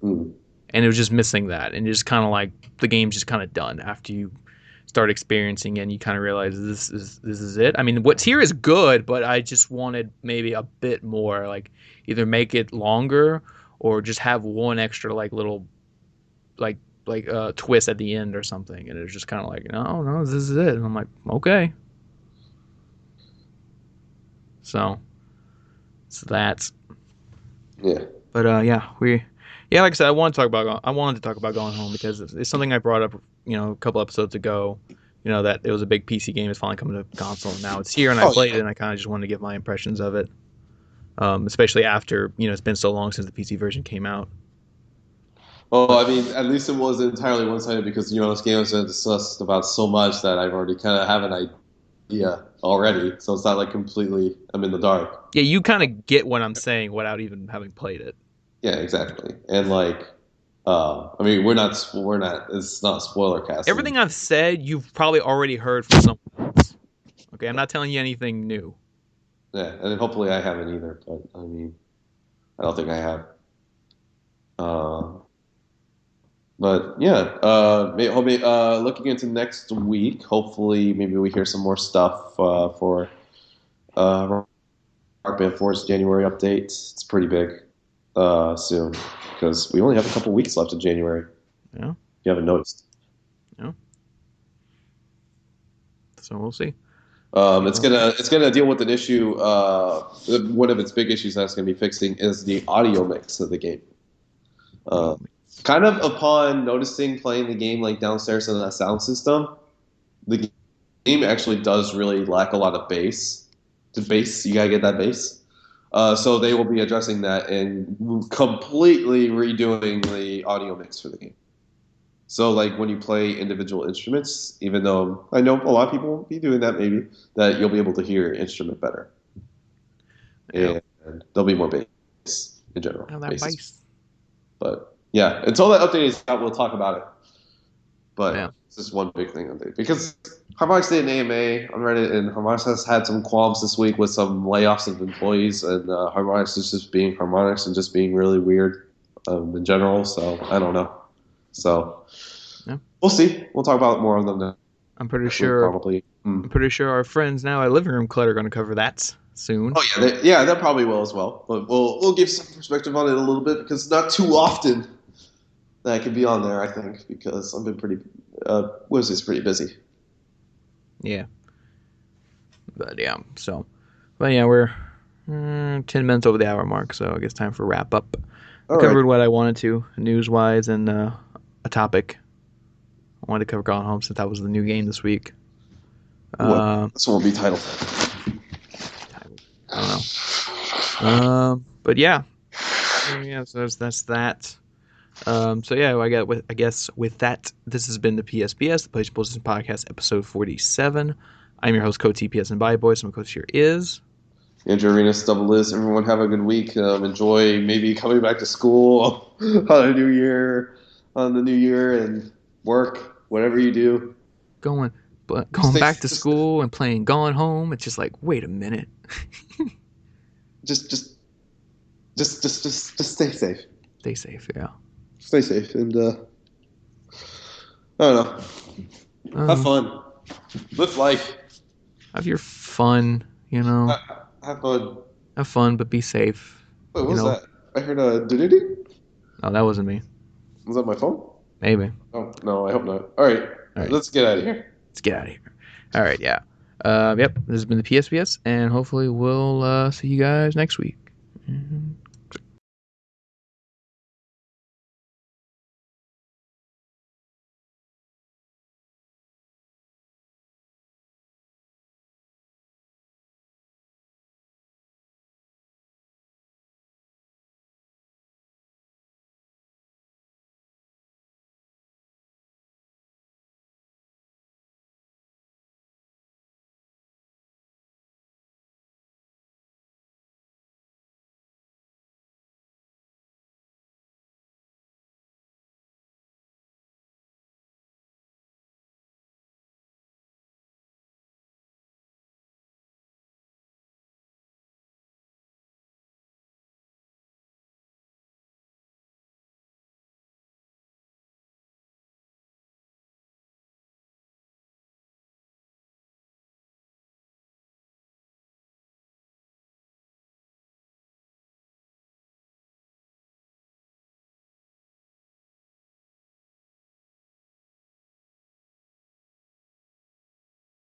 Mm. And it was just missing that, and just kind of like the game's just kind of done after you start experiencing it and you kind of realize this is it. I mean, what's here is good, but I just wanted maybe a bit more, like either make it longer or just have one extra like little like twist at the end or something, and it was just kind of like, no, this is it, and I'm like, okay. So that's Yeah. but yeah, yeah, like I said, I wanted to talk about Going Home because it's something I brought up, a couple episodes ago. That it was a big PC game. It's finally coming to console. And now it's here, and I Oh played it, yeah. and I kind of just wanted to give my impressions of it. especially after it's been so long since the PC version came out. Well, I mean, at least it wasn't entirely one-sided because this game has been discussed about so much that I've already kind of have an idea already. So it's not like completely I'm in the dark. Yeah, you kind of get what I'm saying without even having played it. Yeah, exactly. And like, I mean, we're not. It's not spoiler casting. Everything I've said, you've probably already heard from someone else. Okay, I'm not telling you anything new. Yeah, and hopefully I haven't either. But I mean, I don't think I have. Uh, but yeah, looking into next week, hopefully maybe we hear some more stuff for Rock Band 4's January update. It's pretty big soon because we only have a couple weeks left in January. Yeah. If you haven't noticed. Yeah. So we'll see. It's gonna deal with an issue. One of its big issues that's gonna be fixing is the audio mix of the game. Kind of upon noticing playing the game like downstairs in that sound system, the game actually does really lack a lot of bass. The bass, you gotta get that bass. So they will be addressing that and completely redoing the audio mix for the game. So like when you play individual instruments, even though I know a lot of people won't be doing that, maybe that you'll be able to hear your instrument better, and there'll be more bass in general. Oh, that bass. But yeah, until that update is out, we'll talk about it. But it's just one big thing because Harmonix did an AMA on Reddit, and Harmonix has had some qualms this week with some layoffs of employees, and Harmonix is just being Harmonix and just being really weird in general. So I don't know. So we'll see. We'll talk about more of them now. I'm pretty sure. Probably. I'm pretty sure our friends now at Living Room Clutter are going to cover that soon. Oh yeah, they probably will as well. But we'll give some perspective on it a little bit because not too often that I can be on there. I think because I've been pretty pretty busy. Yeah. But yeah, we're 10 minutes over the hour mark, so I guess time for wrap up. I covered what I wanted to news wise and a topic. I wanted to cover Gone Home since that was the new game this week. This won't be titled. I don't know. But yeah. So that's that. I guess with that, this has been the PSBS, the PlayStation Business Podcast, episode 47. I'm your host, Code TPS and Bye Boys. My coach here is Andrew Arenas, Double Liz. Everyone have a good week. Enjoy maybe coming back to school on the new year, and work, whatever you do. Going back to school and playing Gone Home. It's just like, wait a minute. just stay safe. Stay safe, yeah. Stay safe, and I don't know. Have fun. Live life. Have your fun, Have fun. Have fun, but be safe. Wait, what was that? I heard a doo-doo-doo? Oh, that wasn't me. Was that my phone? Maybe. Oh, no, I hope not. All right. Let's get out of here. All right, yeah. Yep, this has been the PSBS, and hopefully we'll see you guys next week. Mm-hmm.